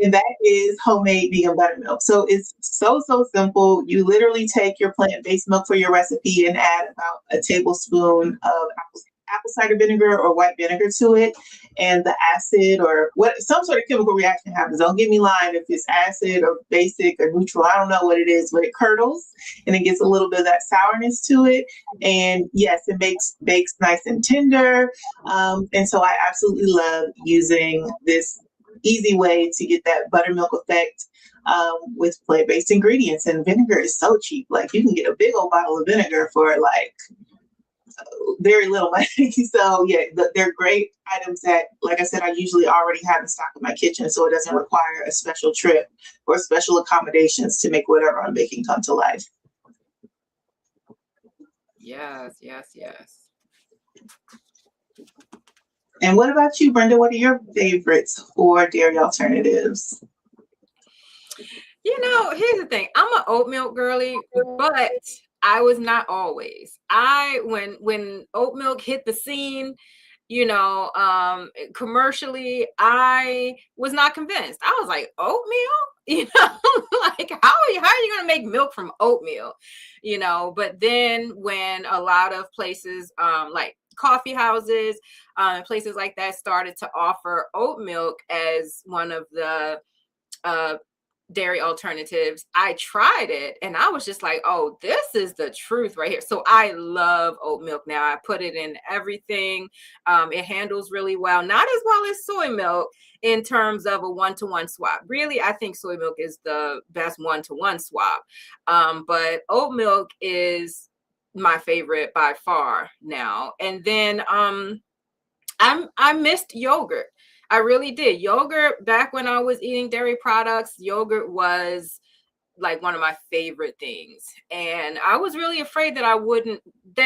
And that is homemade vegan buttermilk. So it's so simple. You literally take your plant-based milk for your recipe and add about a tablespoon of apple cider vinegar or white vinegar to it, and the acid or some sort of chemical reaction happens. Don't get me lying if it's acid or basic or neutral. I don't know what it is, but it curdles and it gets a little bit of that sourness to it. And yes, it bakes nice and tender. And so I absolutely love using this easy way to get that buttermilk effect with plant-based ingredients. And vinegar is so cheap. Like you can get a big old bottle of vinegar for like very little money. So yeah, they're great items that, like I said, I usually already have in stock in my kitchen, so it doesn't require a special trip or special accommodations to make whatever I'm baking come to life. Yes. And what about you, Brenda? What are your favorites for dairy alternatives? You know, here's the thing. I'm an oat milk girly, but I was not always. When oat milk hit the scene, you know, commercially, I was not convinced. I was like, oatmeal? You know, like how are you going to make milk from oatmeal? You know, but then when a lot of places like coffee houses, places like that started to offer oat milk as one of the dairy alternatives, I tried it and I was just like, oh, this is the truth right here. So I love oat milk now. I put it in everything. It handles really well, not as well as soy milk in terms of a one-to-one swap. Really, I think soy milk is the best one-to-one swap. But oat milk is my favorite by far now. And then I missed yogurt. I really did. Yogurt, back when I was eating dairy products, yogurt was like one of my favorite things. And I was really afraid that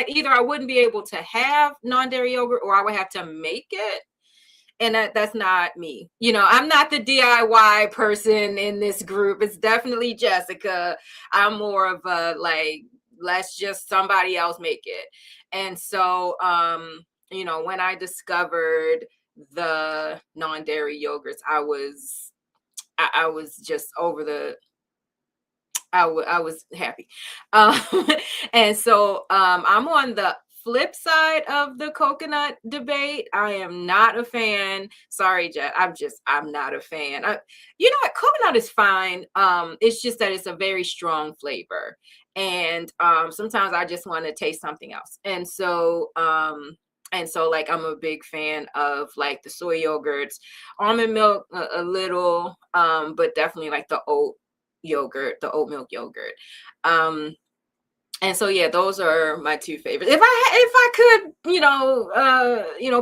either I wouldn't be able to have non-dairy yogurt or I would have to make it. And that's not me. You know, I'm not the DIY person in this group. It's definitely Jessica. I'm more of a like, let's just somebody else make it. And so, you know, when I discovered the non-dairy yogurts, I was just over the I was happy. And so I'm on the flip side of the coconut debate, I am not a fan. Sorry, Jet. I'm not a fan. You know what? Coconut is fine. It's just that it's a very strong flavor. And sometimes I just want to taste something else. And so like I'm a big fan of like the soy yogurts, almond milk a little, but definitely like the oat milk yogurt. And so yeah, those are my two favorites. If I could,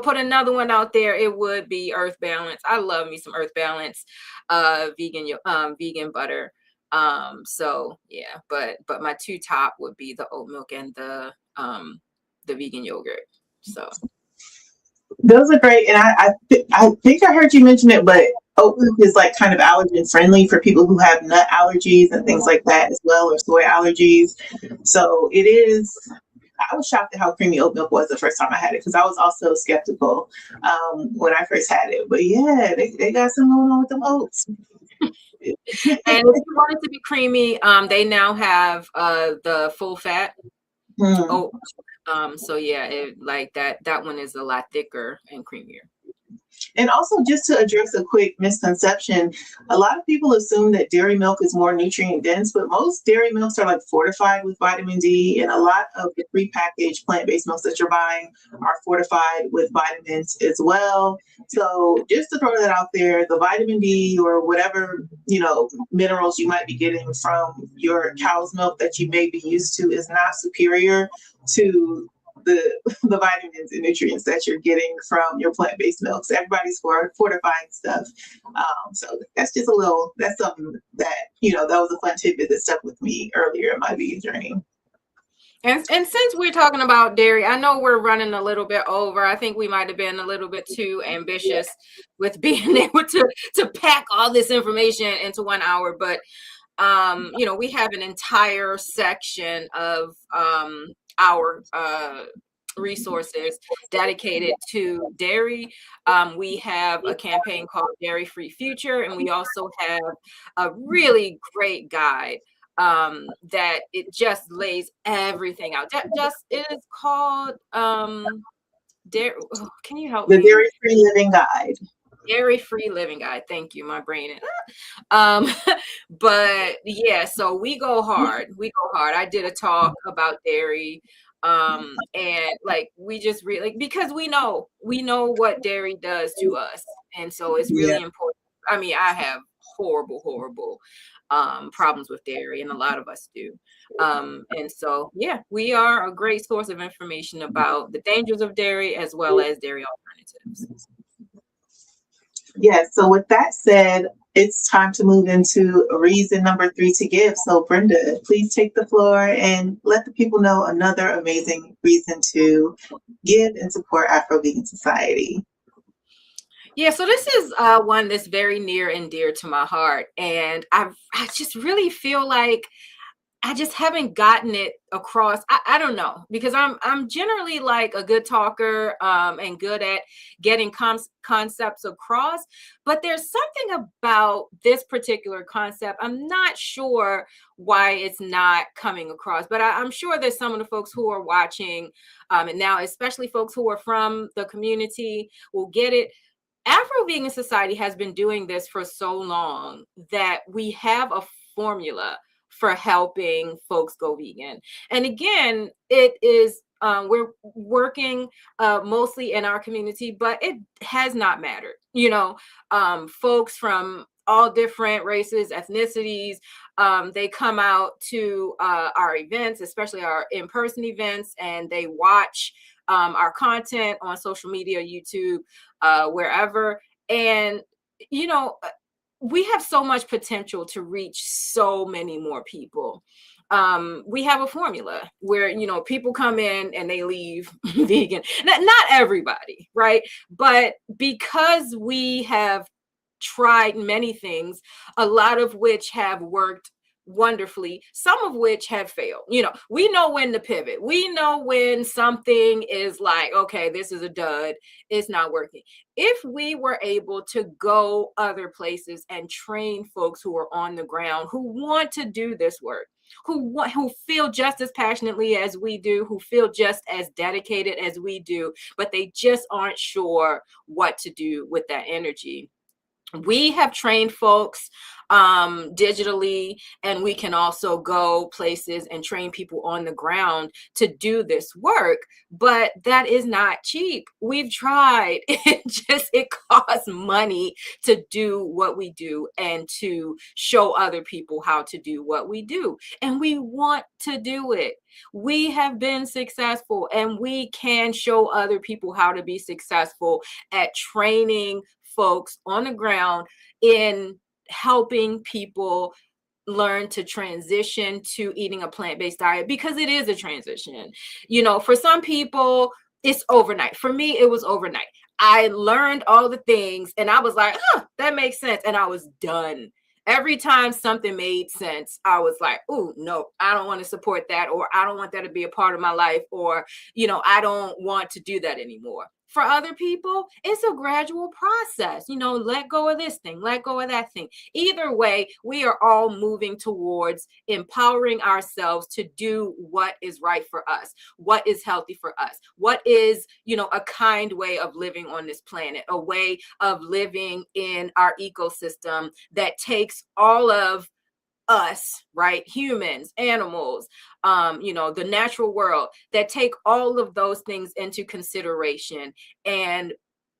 put another one out there, it would be Earth Balance. I love me some Earth Balance, vegan butter. So yeah, but my two top would be the oat milk and the vegan yogurt. So those are great, and I think I heard you mention it, but oat milk is like kind of allergen friendly for people who have nut allergies and things like that as well, or soy allergies. So it is. I was shocked at how creamy oat milk was the first time I had it, because I was also skeptical when I first had it. But yeah, they got some going on with them oats. And if you want it to be creamy, they now have the full fat oat. So yeah, like that one is a lot thicker and creamier. And also, just to address a quick misconception, a lot of people assume that dairy milk is more nutrient dense, but most dairy milks are like fortified with vitamin D, and a lot of the prepackaged plant-based milks that you're buying are fortified with vitamins as well. So just to throw that out there, the vitamin D or whatever, minerals you might be getting from your cow's milk that you may be used to is not superior to the vitamins and nutrients that you're getting from your plant-based milks. Everybody's fortifying stuff. So that's something that, that was a fun tidbit that stuck with me earlier in my vegan journey. And since we're talking about dairy, I know we're running a little bit over. I think we might have been a little bit too ambitious with being able to pack all this information into 1 hour. But, we have an entire section of our resources dedicated to dairy. We have a campaign called Dairy Free Future, and we also have a really great guide that it just lays everything out. It is called dairy. Oh, can you help me? The Dairy Free Living Guide. Dairy Free Living Guide. Thank you. My brain is. But yeah, so we go hard. I did a talk about dairy. And like we just really, because we know what dairy does to us, and so it's really important. I mean, I have horrible problems with dairy, and a lot of us do. And so yeah, we are a great source of information about the dangers of dairy as well as dairy alternatives. Yes. So with that said, it's time to move into reason number 3 to give. So Brenda, please take the floor and let the people know another amazing reason to give and support Afro-Vegan Society. Yeah, so this is one that's very near and dear to my heart. And I just really feel like I just haven't gotten it across. I don't know, because I'm generally like a good talker and good at getting concepts across. But there's something about this particular concept. I'm not sure why it's not coming across, but I'm sure there's some of the folks who are watching and now, especially folks who are from the community, will get it. Afro-Vegan Society has been doing this for so long that we have a formula for helping folks go vegan. And again, it is we're working mostly in our community, but it has not mattered. Folks from all different races, ethnicities, they come out to our events, especially our in-person events, and they watch our content on social media, YouTube, wherever. And, we have so much potential to reach so many more people. We have a formula where, people come in and they leave vegan. Not everybody, right? But because we have tried many things, a lot of which have worked wonderfully, some of which have failed. You know, we know when to pivot. We know when something is like, okay, this is a dud, it's not working. If we were able to go other places and train folks who are on the ground, who want to do this work, who feel just as passionately as we do, who feel just as dedicated as we do, but they just aren't sure what to do with that energy. We have trained folks digitally, and we can also go places and train people on the ground to do this work, but that is not cheap. We've tried. It costs money to do what we do and to show other people how to do what we do, and we want to do it. We have been successful, and we can show other people how to be successful at training folks on the ground in helping people learn to transition to eating a plant-based diet, because it is a transition. You know, for some people, it's overnight. For me, it was overnight. I learned all the things and I was like, that makes sense. And I was done. Every time something made sense, I was like, oh, no, I don't want to support that, or I don't want that to be a part of my life, or, you know, I don't want to do that anymore. For other people, it's a gradual process. You know, let go of this thing, let go of that thing. Either way, we are all moving towards empowering ourselves to do what is right for us, what is healthy for us, what is, you know, a kind way of living on this planet, a way of living in our ecosystem that takes all of us, right? Humans, animals, you know, the natural world, that take all of those things into consideration and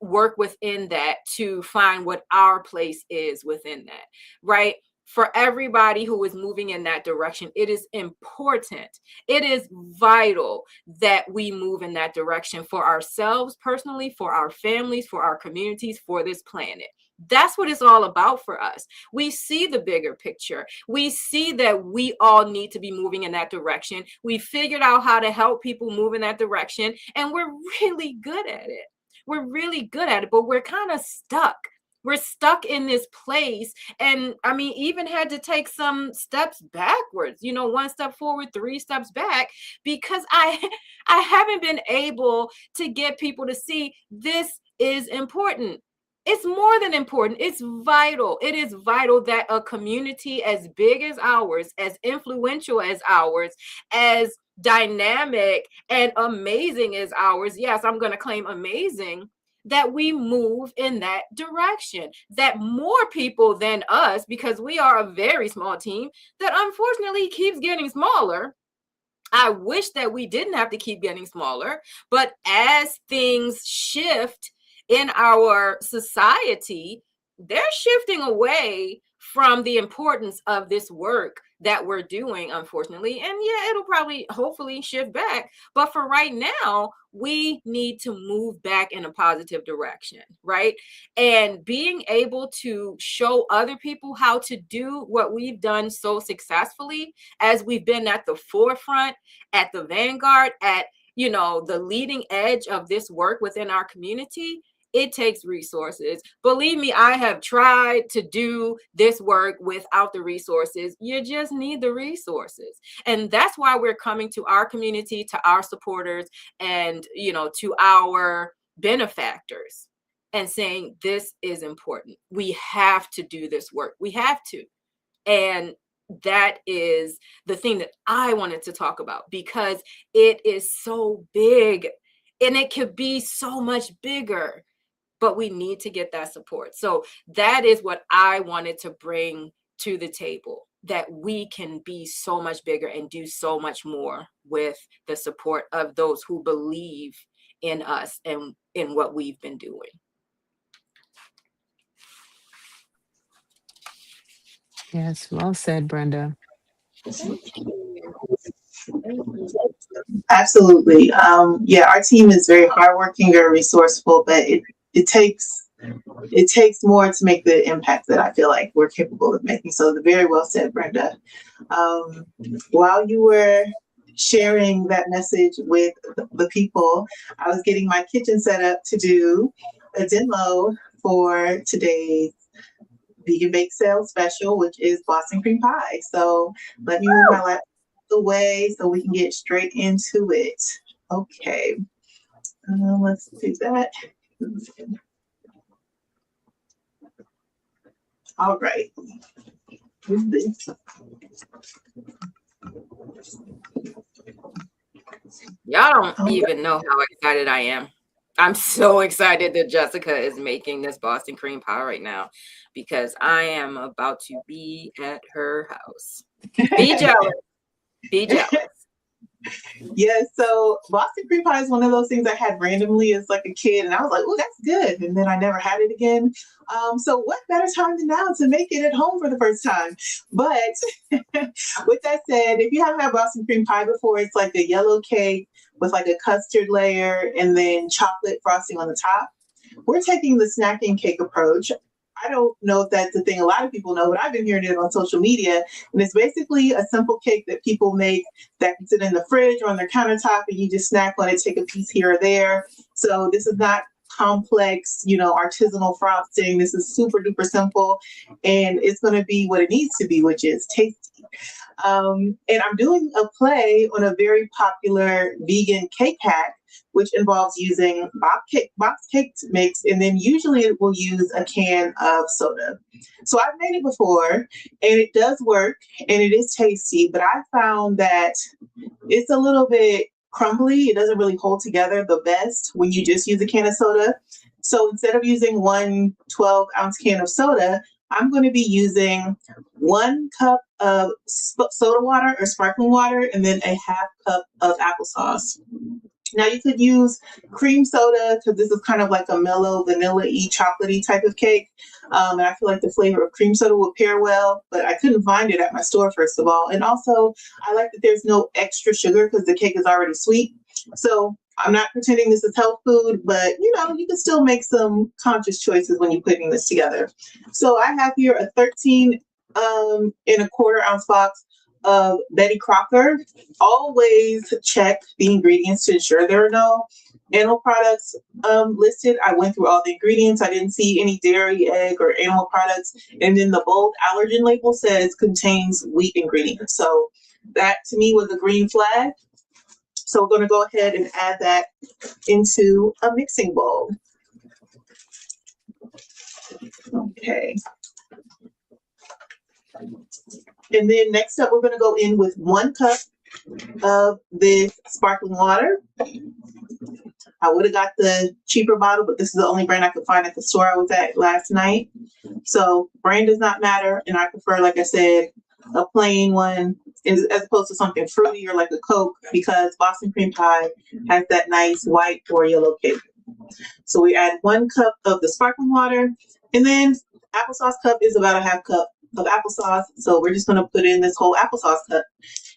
work within that to find what our place is within that, right? For everybody who is moving in that direction, it is important. It is vital that we move in that direction for ourselves personally, for our families, for our communities, for this planet. That's what it's all about for us. We see the bigger picture. We see that we all need to be moving in that direction. We figured out how to help people move in that direction, and we're really good at it. We're really good at it, but we're kind of stuck. We're stuck in this place. And I mean, even had to take some steps backwards, you know, one step forward, three steps back, because I haven't been able to get people to see this is important. It's more than important. It's vital. It is vital that a community as big as ours, as influential as ours, as dynamic and amazing as ours, yes, I'm going to claim amazing, that we move in that direction, that more people than us, because we are a very small team that unfortunately keeps getting smaller. I wish that we didn't have to keep getting smaller, but as things shift in our society, they're shifting away from the importance of this work that we're doing, unfortunately. And yeah, it'll probably hopefully shift back. But for right now, we need to move back in a positive direction, right? And being able to show other people how to do what we've done so successfully, as we've been at the forefront, at the vanguard, at, you know, the leading edge of this work within our community, it takes resources. Believe me, I have tried to do this work without the resources. You just need the resources. And that's why we're coming to our community, to our supporters, and, you know, to our benefactors and saying, this is important. We have to do this work. We have to. And that is the thing that I wanted to talk about, because it is so big and it could be so much bigger. But we need to get that support. So that is what I wanted to bring to the table, that we can be so much bigger and do so much more with the support of those who believe in us and in what we've been doing. Yes, well said, Brenda. Absolutely. Yeah, our team is very hardworking, very resourceful, but it takes more to make the impact that I feel like we're capable of making. So very well said, Brenda. While you were sharing that message with the people, I was getting my kitchen set up to do a demo for today's vegan bake sale special, which is Boston cream pie. So let me move my laptop away so we can get straight into it. Okay, let's do that. All right. Y'all don't even know how excited I am. I'm so excited that Jessica is making this Boston cream pie right now because I am about to be at her house. Be jealous. Be jealous. Yeah, so Boston cream pie is one of those things I had randomly as like a kid, and I was like, "Oh, that's good," and then I never had it again. So what better time than now to make it at home for the first time? But with that said, if you haven't had Boston cream pie before, it's like a yellow cake with like a custard layer and then chocolate frosting on the top. We're taking the snacking cake approach. I don't know if that's the thing a lot of people know, but I've been hearing it on social media. And it's basically a simple cake that people make that can sit in the fridge or on their countertop, and you just snack on it, take a piece here or there. So this is not complex, artisanal frosting. This is super duper simple, and it's going to be what it needs to be, which is tasty. And I'm doing a play on a very popular vegan cake hack, which involves using box cake mix, and then usually it will use a can of soda. So I've made it before, and it does work, and it is tasty, but I found that it's a little bit crumbly. It doesn't really hold together the best when you just use a can of soda. So instead of using one 12-ounce can of soda, I'm going to be using 1 cup of soda water or sparkling water, and then a half cup of applesauce. Now you could use cream soda because this is kind of like a mellow vanilla-y chocolatey type of cake. And I feel like the flavor of cream soda would pair well, but I couldn't find it at my store, first of all. And also I like that there's no extra sugar because the cake is already sweet. So I'm not pretending this is health food, but you can still make some conscious choices when you're putting this together. So I have here a 13 and a quarter ounce box of Betty Crocker. Always check the ingredients to ensure there are no animal products listed. I went through all the ingredients. I didn't see any dairy, egg, or animal products. And then the bold allergen label says contains wheat ingredients. So that to me was a green flag. So we're going to go ahead and add that into a mixing bowl. Okay. And then next up, we're going to go in with 1 cup of this sparkling water. I would have got the cheaper bottle, but this is the only brand I could find at the store I was at last night. So brand does not matter. And I prefer, like I said, a plain one as opposed to something fruity or like a Coke, because Boston cream pie has that nice white or yellow cake. So we add 1 cup of the sparkling water, and then applesauce cup is about a half cup of applesauce. So we're just going to put in this whole applesauce cup.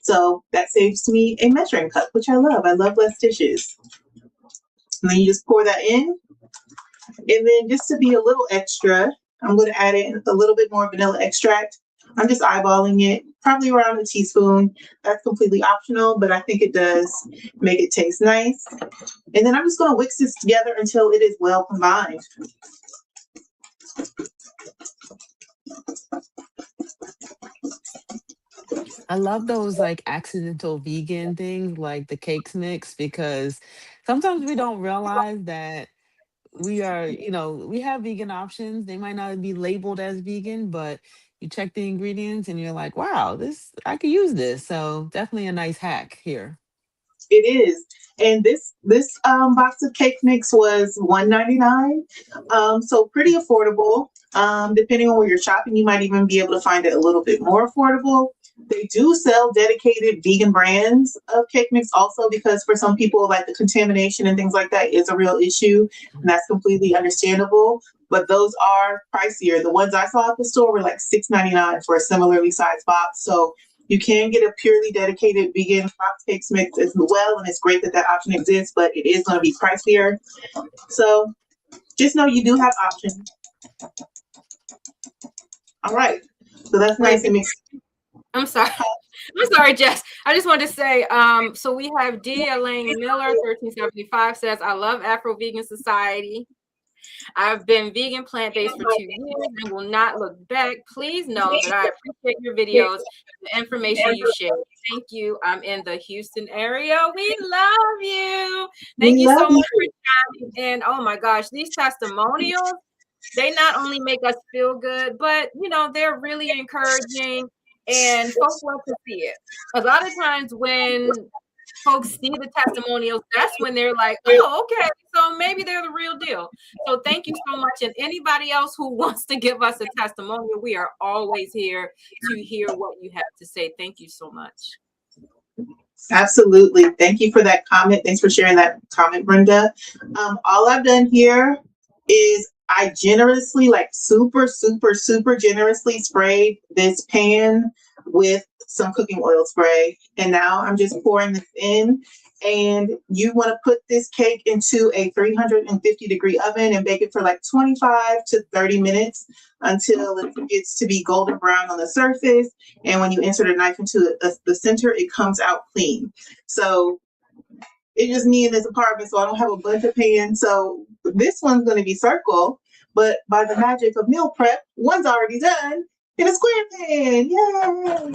So that saves me a measuring cup, which I love. I love less dishes. And then you just pour that in. And then just to be a little extra, I'm going to add in a little bit more vanilla extract. I'm just eyeballing it, probably around a teaspoon. That's completely optional, but I think it does make it taste nice. And then I'm just going to whisk this together until it is well combined. I love those like accidental vegan things like the cakes mix, because sometimes we don't realize that we have vegan options. They might not be labeled as vegan, but you check the ingredients and you're like, wow, I could use this. So definitely a nice hack here. It is. And this box of cake mix was $1.99. So pretty affordable. Depending on where you're shopping, you might even be able to find it a little bit more affordable. They do sell dedicated vegan brands of cake mix also, because for some people, like the contamination and things like that is a real issue, and that's completely understandable. But those are pricier. The ones I saw at the store were like $6.99 for a similarly sized box. So you can get a purely dedicated vegan box cake mix as well, and it's great that that option exists, but it is going to be pricier. So just know you do have options. All right. So that's nice and mixed. I'm sorry. I'm sorry, Jess. I just wanted to say, so we have D. Elaine Miller, 1375, says, I love Afro-Vegan Society. I've been vegan plant-based for 2 years and will not look back. Please know that I appreciate your videos, the information you share. Thank you. I'm in the Houston area. We love you. Thank We you so love much for you. chatting. And oh my gosh, these testimonials, they not only make us feel good, but you know, they're really encouraging and folks love to see it. A lot of times when folks see the testimonials, that's when they're like, oh, okay, so maybe they're the real deal. So thank you so much. And anybody else who wants to give us a testimonial, we are always here to hear what you have to say. Thank you so much. Absolutely. Thank you for that comment. Thanks for sharing that comment, Brenda. All I've done here is I generously, like super generously sprayed this pan with some cooking oil spray. And now I'm just pouring this in. And you want to put this cake into a 350-degree oven and bake it for like 25 to 30 minutes until it gets to be golden brown on the surface. And when you insert a knife into the center, it comes out clean. So it's just me in this apartment, so I don't have a bunch of pans. So this one's going to be circle, but by the magic of meal prep, one's already done in a square pan. Yay!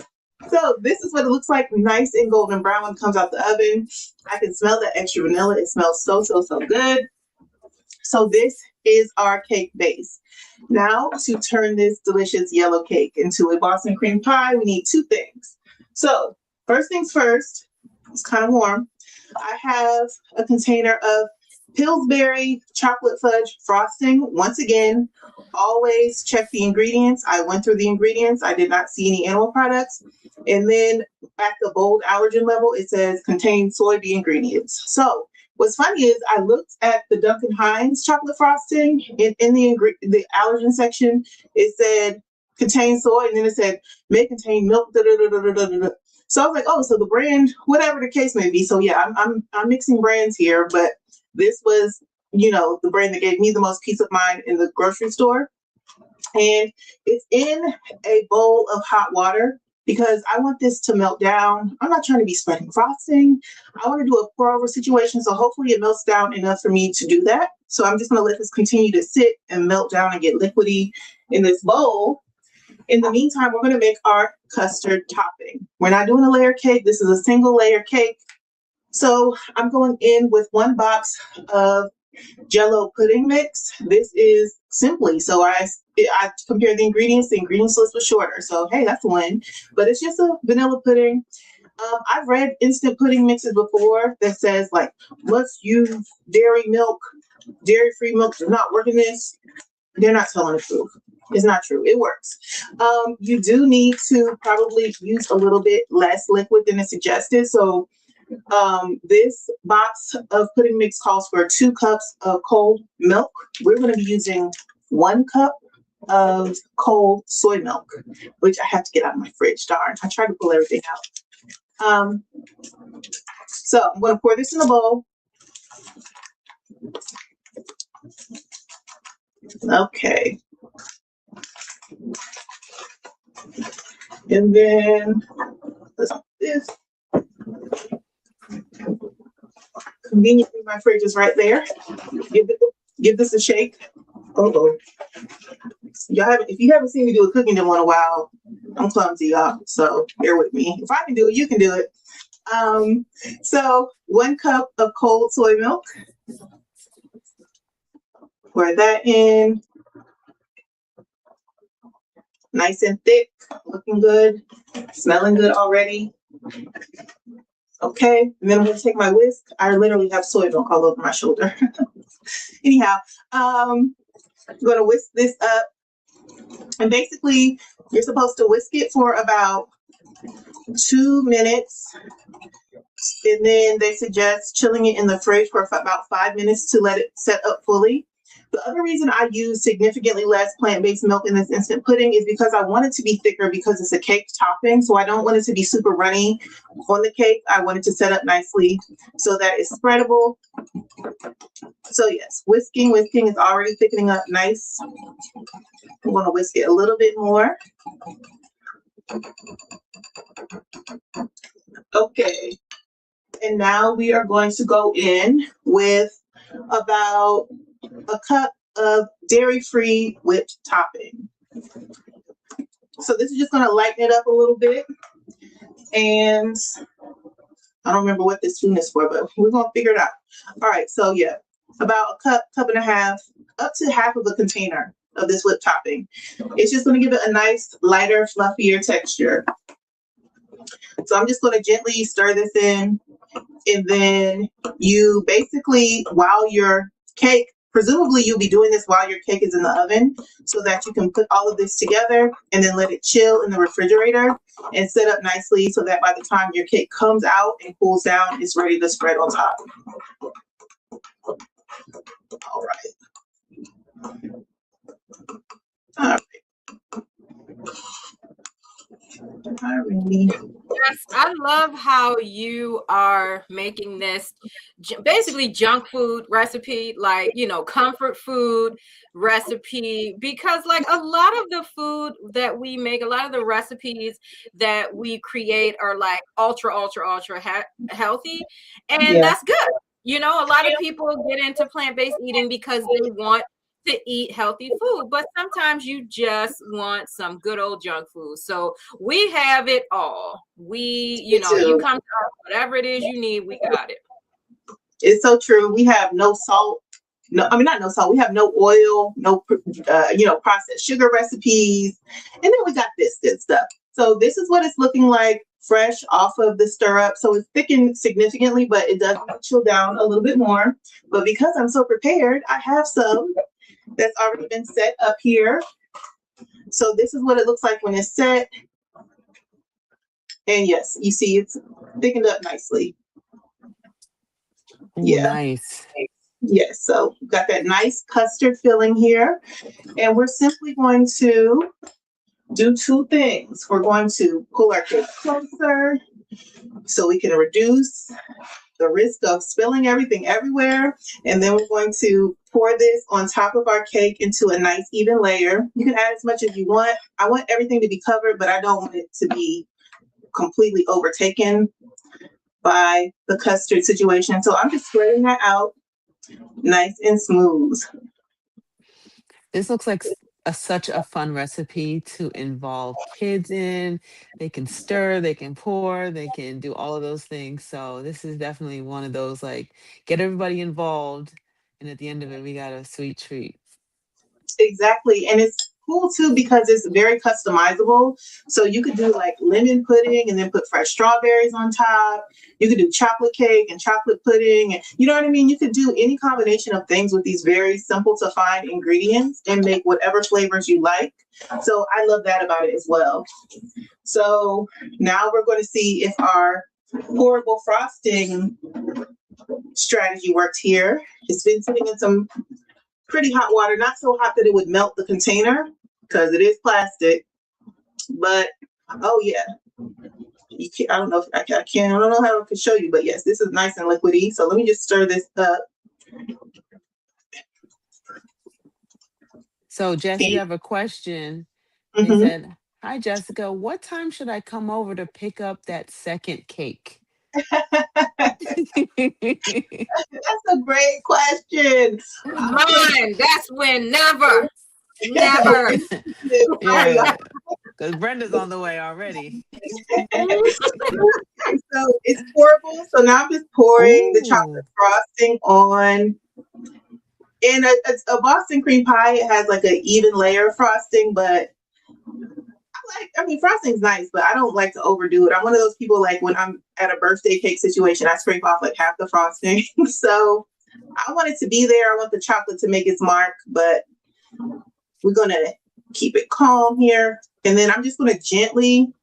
So this is what it looks like, nice and golden brown when it comes out the oven. I can smell the extra vanilla. It smells so good. So this is our cake base. Now to turn this delicious yellow cake into a Boston cream pie, we need two things. So first things first, it's kind of warm. I have a container of Pillsbury chocolate fudge frosting. Once again, always check the ingredients. I went through the ingredients. I did not see any animal products. And then at the bold allergen level, it says contains soybean ingredients. So what's funny is I looked at the Duncan Hines chocolate frosting in the allergen section. It said contains soy, and then it said may contain milk. So I was like, oh, so the brand, whatever the case may be. So yeah, I'm mixing brands here, but this was, the brand that gave me the most peace of mind in the grocery store. And it's in a bowl of hot water because I want this to melt down. I'm not trying to be spreading frosting. I want to do a pour over situation. So hopefully it melts down enough for me to do that. So I'm just going to let this continue to sit and melt down and get liquidy in this bowl. In the meantime, we're going to make our custard topping. We're not doing a layer cake. This is a single layer cake. So I'm going in with 1 box of Jell-O pudding mix. This is Simply. So I compared the ingredients. The ingredients list was shorter. So hey, that's a win. But it's just a vanilla pudding. I've read instant pudding mixes before that says like, let's use dairy milk. Dairy-free milk does not work in this. They're not telling the truth. It's not true. It works. You do need to probably use a little bit less liquid than is suggested. So this box of pudding mix calls for 2 cups of cold milk. We're going to be using 1 cup of cold soy milk, which I have to get out of my fridge. Darn. I tried to pull everything out. So I'm going to pour this in the bowl. Okay. And then let's do this. Conveniently, my fridge is right there. Give this a shake. Oh, if you haven't seen me do a cooking demo in a while, I'm clumsy, y'all. So bear with me. If I can do it, you can do it. So 1 cup of cold soy milk. Pour that in. Nice and thick, looking good, smelling good already. Okay, and then I'm gonna take my whisk. I literally have soy milk all over my shoulder. Anyhow, I'm gonna whisk this up. And basically, you're supposed to whisk it for about 2 minutes. And then they suggest chilling it in the fridge for about 5 minutes to let it set up fully. The other reason I use significantly less plant-based milk in this instant pudding is because I want it to be thicker because it's a cake topping. So I don't want it to be super runny on the cake. I want it to set up nicely so that it's spreadable. So yes, whisking is already thickening up nice. I'm going to whisk it a little bit more. Okay. And now we are going to go in with about 1 cup of dairy-free whipped topping. So this is just going to lighten it up a little bit. And I don't remember what this spoon is for, but we're going to figure it out. All right, so yeah, about a cup and a half, up to half of a container of this whipped topping. It's just going to give it a nice, lighter, fluffier texture. So I'm just going to gently stir this in. And then you basically, while your cake, presumably you'll be doing this while your cake is in the oven so that you can put all of this together and then let it chill in the refrigerator and set up nicely so that by the time your cake comes out and cools down, it's ready to spread on top. All right. All right. Yes, I love how you are making this basically junk food recipe, like, you know, comfort food recipe, because like a lot of the food that we make, a lot of the recipes that we create are like ultra healthy, and that's good. You know, a lot of people get into plant-based eating because they want to eat healthy food, but sometimes you just want some good old junk food. So we have it all. You come to us, whatever it is you need, we got it. It's so true. We have no salt. Not no salt. We have no oil, no, processed sugar recipes. And then we got this good stuff. So this is what it's looking like fresh off of the stir up. So it's thickened significantly, but it does chill down a little bit more. But because I'm so prepared, I have some that's already been set up here. So this is what it looks like when it's set. And yes, you see it's thickened up nicely. Yeah. Nice. Yes, so we've got that nice custard filling here. And we're simply going to do two things. We're going to pull our cake closer so we can reduce the risk of spilling everything everywhere. And then we're going to pour this on top of our cake into a nice even layer. You can add as much as you want. I want everything to be covered, but I don't want it to be completely overtaken by the custard situation. So I'm just spreading that out nice and smooth. This looks like such a fun recipe to involve kids in. They can stir, they can pour, they can do all of those things. So this is definitely one of those, like, get everybody involved, and at the end of it, we got a sweet treat. Exactly. And it's cool too because it's very customizable. So you could do like lemon pudding and then put fresh strawberries on top. You could do chocolate cake and chocolate pudding. And you know what I mean? You could do any combination of things with these very simple to find ingredients and make whatever flavors you like. So I love that about it as well. So now we're going to see if our pourable frosting strategy worked here. It's been sitting in some pretty hot water, not so hot that it would melt the container because it is plastic, but oh yeah, I don't know if I can, I don't know how I can show you, but yes, this is nice and liquidy. So let me just stir this up. So Jess, you have a question. They said, hi Jessica, what time should I come over to pick up that second cake? That's a great question. Mine, that's when never. Yeah, because Brenda's on the way already. So it's pourable. So now I'm just pouring the chocolate frosting on. And a Boston cream pie, it has like an even layer of frosting, but frosting's nice, but I don't like to overdo it. I'm one of those people, like when I'm at a birthday cake situation, I scrape off like half the frosting. So I want it to be there. I want the chocolate to make its mark, but we're going to keep it calm here. And then I'm just going to gently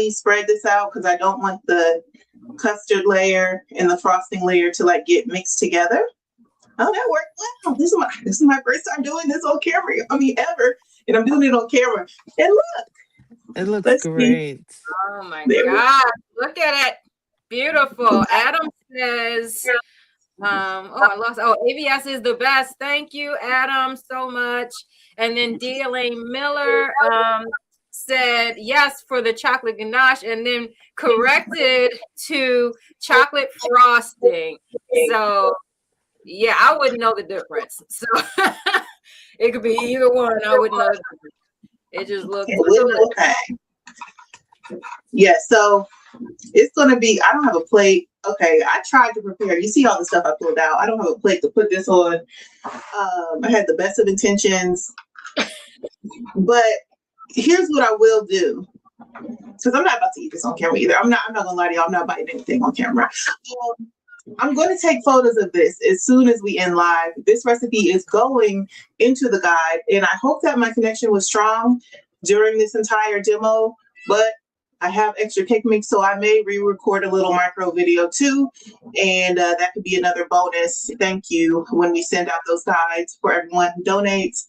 spread this out because I don't want the custard layer and the frosting layer to like get mixed together. Oh, that worked well. This is my first time doing this on camera. Ever. And I'm doing it on camera. And look. It looks great. See. Oh my God. Look at it. Beautiful. Adam says, AVS is the best. Thank you, Adam, so much. And then D.Elaine Miller said yes for the chocolate ganache and then corrected to chocolate frosting. So Yeah, I wouldn't know the difference. So it could be either one. I wouldn't know the difference. It just looks Okay. Yeah, so it's gonna be, I don't have a plate. Okay, I tried to prepare. You see all the stuff I pulled out. I don't have a plate to put this on. I had the best of intentions, but here's what I will do. Because I'm not about to eat this on camera either. I'm not gonna lie to y'all, I'm not biting anything on camera. I'm going to take photos of this as soon as we end live. This recipe is going into the guide, and I hope that my connection was strong during this entire demo, but I have extra cake mix, so I may re-record a little micro video too, and that could be another bonus. Thank you when we send out those guides for everyone who donates.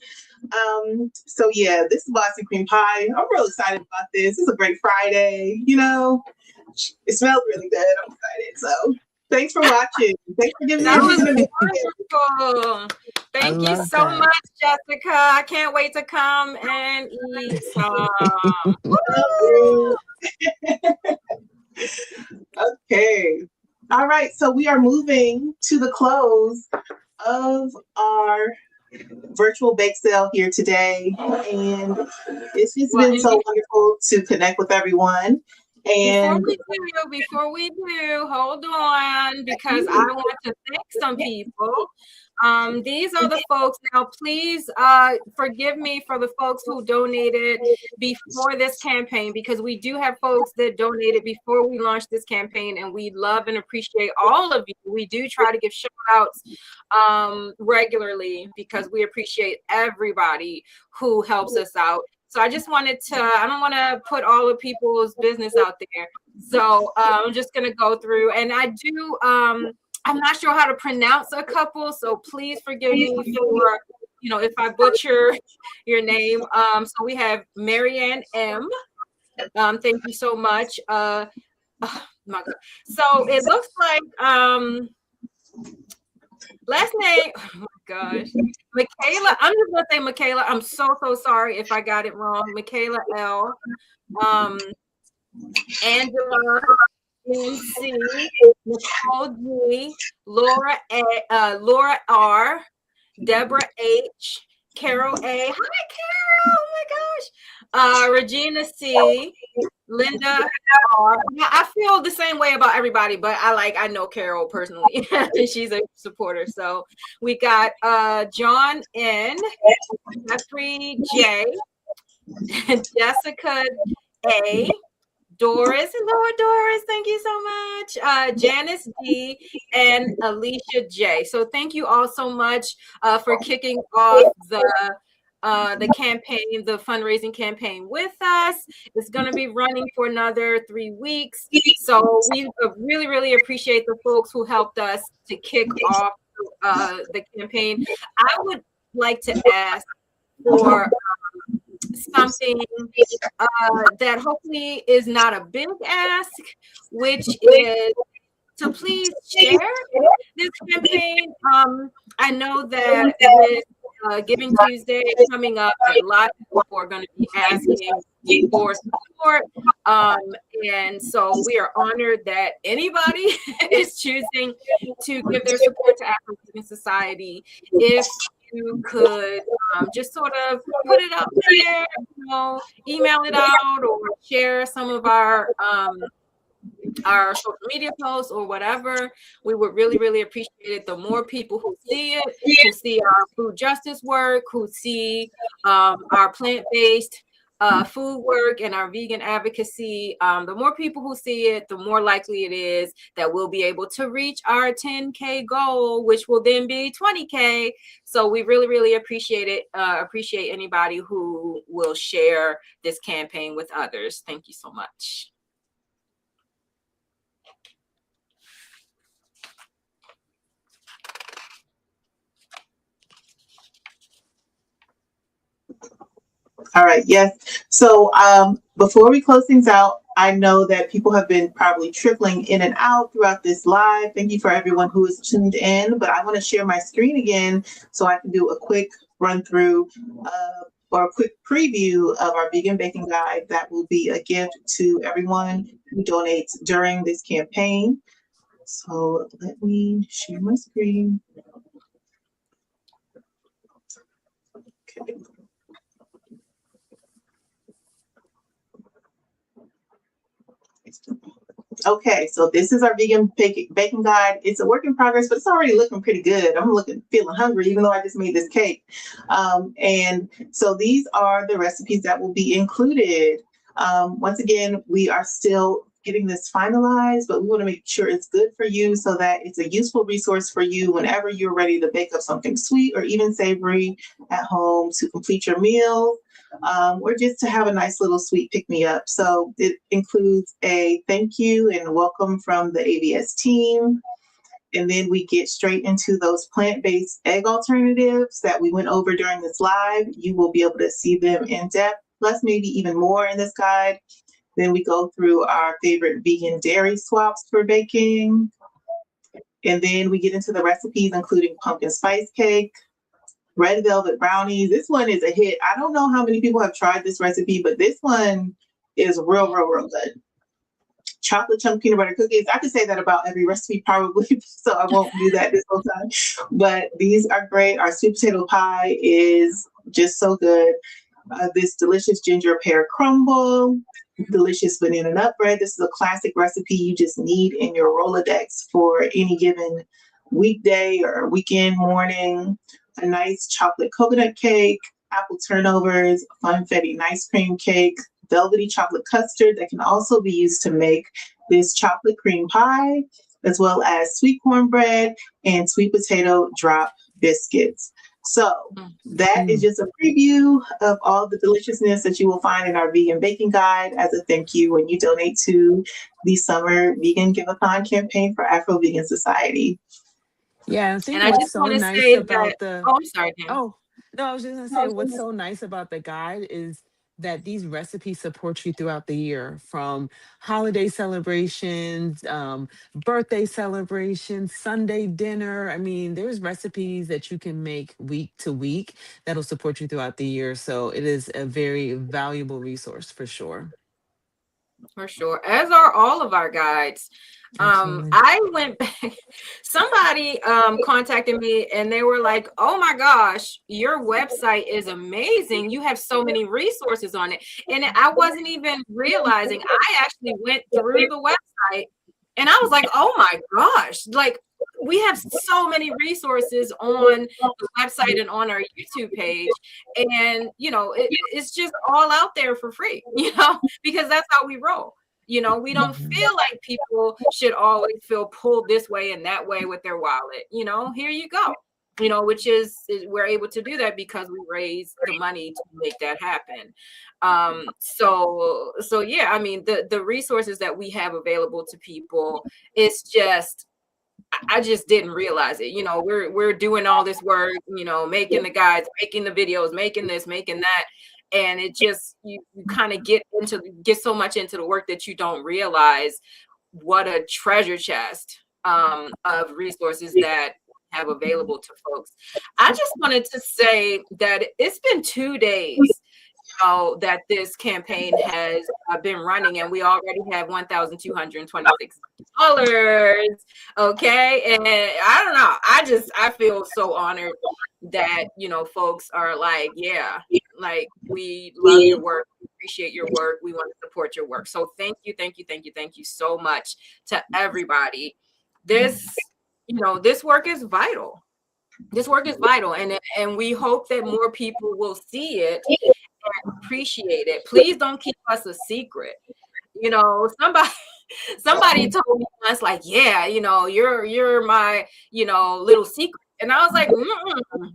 So yeah, this is Boston cream pie. I'm real excited about this. It's a great Friday, you know. It smells really good. I'm excited. So thanks for watching. Thanks for giving me that was wonderful. Thank you so much, Jessica. I can't wait to come and eat some. Okay. All right. So we are moving to the close of our virtual bake sale here today, and it's just been so wonderful to connect with everyone. And before we do, hold on, because I want to thank some people. These are the folks. Now, please forgive me for the folks who donated before this campaign, because we do have folks that donated before we launched this campaign, and we love and appreciate all of you. We do try to give shout outs regularly, because we appreciate everybody who helps us out. So I just wanted to, I don't want to put all of people's business out there. So I'm just going to go through, and I do, I'm not sure how to pronounce a couple, so please forgive me for, if I butcher your name. So we have Marianne M. Thank you so much. Oh my God. So it looks like, last name, oh my gosh, Michaela. I'm just gonna say Michaela. I'm so sorry if I got it wrong. Michaela L. Angela NC, Nicole G, Laura A, Laura R, Deborah H, Carol A. Hi, Carol. Oh my gosh. Regina C, Linda R. I feel the same way about everybody, but I know Carol personally. She's a supporter. So we got John N, Jeffrey J, Jessica A, Doris. Hello, Doris. Thank you so much. Janice D and Alicia J. So thank you all so much for kicking off the campaign, the fundraising campaign with us. It's going to be running for another 3 weeks. So we really, really appreciate the folks who helped us to kick off the campaign. I would like to ask for something that hopefully is not a big ask, which is to please share this campaign. I know that with Giving Tuesday coming up, a lot of people are going to be asking for support. And so we are honored that anybody is choosing to give their support to Afro-Vegan Society. If you could just sort of put it out there, email it out, or share some of our social media posts or whatever, we would really, really appreciate it. The more people who see it, who see our food justice work, who see our plant-based food work and our vegan advocacy, the more people who see it, the more likely it is that we'll be able to reach our 10K goal, which will then be 20K. So we really, really appreciate it. Appreciate anybody who will share this campaign with others. Thank you so much. All right. Yes. So before we close things out, I know that people have been probably trickling in and out throughout this live. Thank you for everyone who is tuned in, but I want to share my screen again so I can do a quick run through or a quick preview of our vegan baking guide that will be a gift to everyone who donates during this campaign. So let me share my screen. Okay. Okay, so this is our vegan baking guide. It's a work in progress, but it's already looking pretty good. I'm feeling hungry, even though I just made this cake. And so these are the recipes that will be included. Once again, we are still getting this finalized, but we want to make sure it's good for you so that it's a useful resource for you whenever you're ready to bake up something sweet or even savory at home to complete your meal. Or just to have a nice little sweet pick-me-up. So it includes a thank you and welcome from the AVS team. And then we get straight into those plant-based egg alternatives that we went over during this live. You will be able to see them in depth, plus maybe even more in this guide. Then we go through our favorite vegan dairy swaps for baking. And then we get into the recipes, including pumpkin spice cake, red velvet brownies. This one is a hit. I don't know how many people have tried this recipe, but this one is real good. Chocolate chunk peanut butter cookies. I could say that about every recipe probably, so I won't do that this whole time. But these are great. Our sweet potato pie is just so good. This delicious ginger pear crumble, delicious banana nut bread. This is a classic recipe you just need in your Rolodex for any given weekday or weekend morning. A nice chocolate coconut cake, apple turnovers, funfetti ice cream cake, velvety chocolate custard that can also be used to make this chocolate cream pie, as well as sweet cornbread and sweet potato drop biscuits. So that is just a preview of all the deliciousness that you will find in our vegan baking guide as a thank you when you donate to the summer vegan Give-a-Thon campaign for Afro-Vegan Society. Yeah, I think And I what's just so want to nice say about that, the oh, I'm sorry, Dan. oh no, I was just gonna say what's so nice about the guide is that these recipes support you throughout the year, from holiday celebrations, birthday celebrations, Sunday dinner. I mean, there's recipes that you can make week to week that'll support you throughout the year. So it is a very valuable resource for sure. For sure, as are all of our guides. Absolutely. I went back, somebody contacted me and they were like, oh my gosh, your website is amazing. You have so many resources on it. And I wasn't even realizing I actually went through the website and I was like, oh my gosh, like we have so many resources on the website and on our YouTube page. And, you know, it's just all out there for free, you know, because that's how we roll. You know, we don't feel like people should always feel pulled this way and that way with their wallet. You know, here you go. You know, which is we're able to do that because we raise the money to make that happen. So yeah, I mean, the resources that we have available to people, it's just, I just didn't realize it. You know, we're doing all this work, you know, making the guides, making the videos, making this, making that. And it just, you kind of get so much into the work that you don't realize what a treasure chest of resources that have available to folks. I just wanted to say that it's been 2 days that this campaign has been running, and we already have $1,226. Okay, and I don't know, I feel so honored that, you know, folks are like, yeah, like, we love your work, we appreciate your work, we want to support your work. So thank you so much to everybody. This, you know, this work is vital. And we hope that more people will see it and appreciate it. Please don't keep us a secret. You know, somebody told me once, like, yeah, you know, you're my, you know, little secret. And I was like,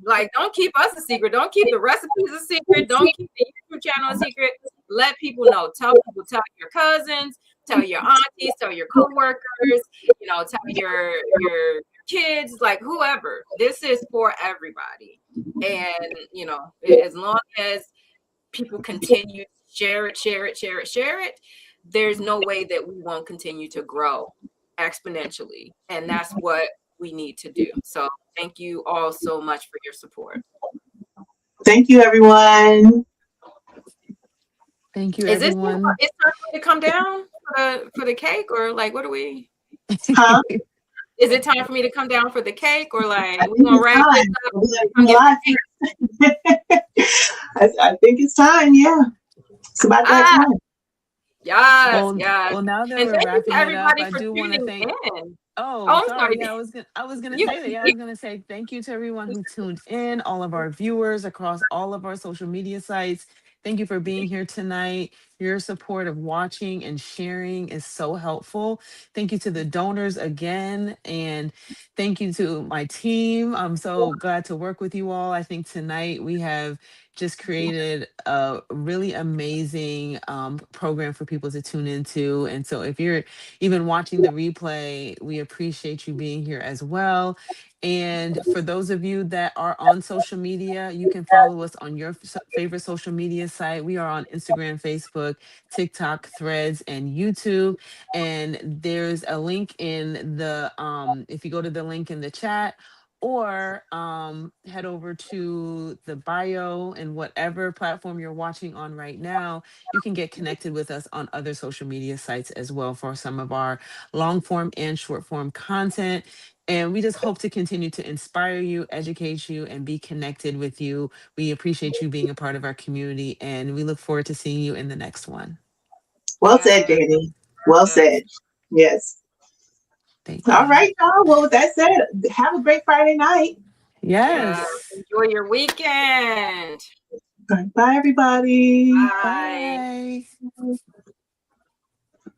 like, don't keep us a secret. Don't keep the recipes a secret. Don't keep the YouTube channel a secret. Let people know. Tell your cousins, tell your aunties, tell your coworkers, you know, tell your kids, like, whoever. This is for everybody. And, you know, as long as people continue to share it, there's no way that we won't continue to grow exponentially. And that's what we need to do. So thank you all so much for your support. Thank you, everyone. Thank you, Is everyone. It's time to come down for the cake, or like, what are we? Huh? Is it time for me to come down for the cake, or like we gonna wrap this up? Come live. I think it's time. Yeah, it's about that time. Yes, Well, now that and we're thank you to wrapping it up, everybody I for do want to tuning thank. in. Oh, I'm sorry. sorry. Yeah, I was gonna say that. Yeah, I was gonna say thank you to everyone who tuned in, all of our viewers across all of our social media sites. Thank you for being here tonight. Your support of watching and sharing is so helpful. Thank you to the donors again, and thank you to my team. I'm so glad to work with you all. I think tonight we have just created a really amazing program for people to tune into. And so if you're even watching the replay, we appreciate you being here as well. And for those of you that are on social media, you can follow us on your favorite social media site. We are on Instagram, Facebook, TikTok, Threads, and YouTube. And there's a link in the if you go to the link in the chat, or head over to the bio and whatever platform you're watching on right now, you can get connected with us on other social media sites as well for some of our long form and short form content. And we just hope to continue to inspire you, educate you, and be connected with you. We appreciate you being a part of our community, and we look forward to seeing you in the next one. Well said, Danny. Well said. Yes. Thank you. All right, y'all. Well, with that said, have a great Friday night. Yes. Enjoy your weekend. Bye, everybody. Bye. Bye.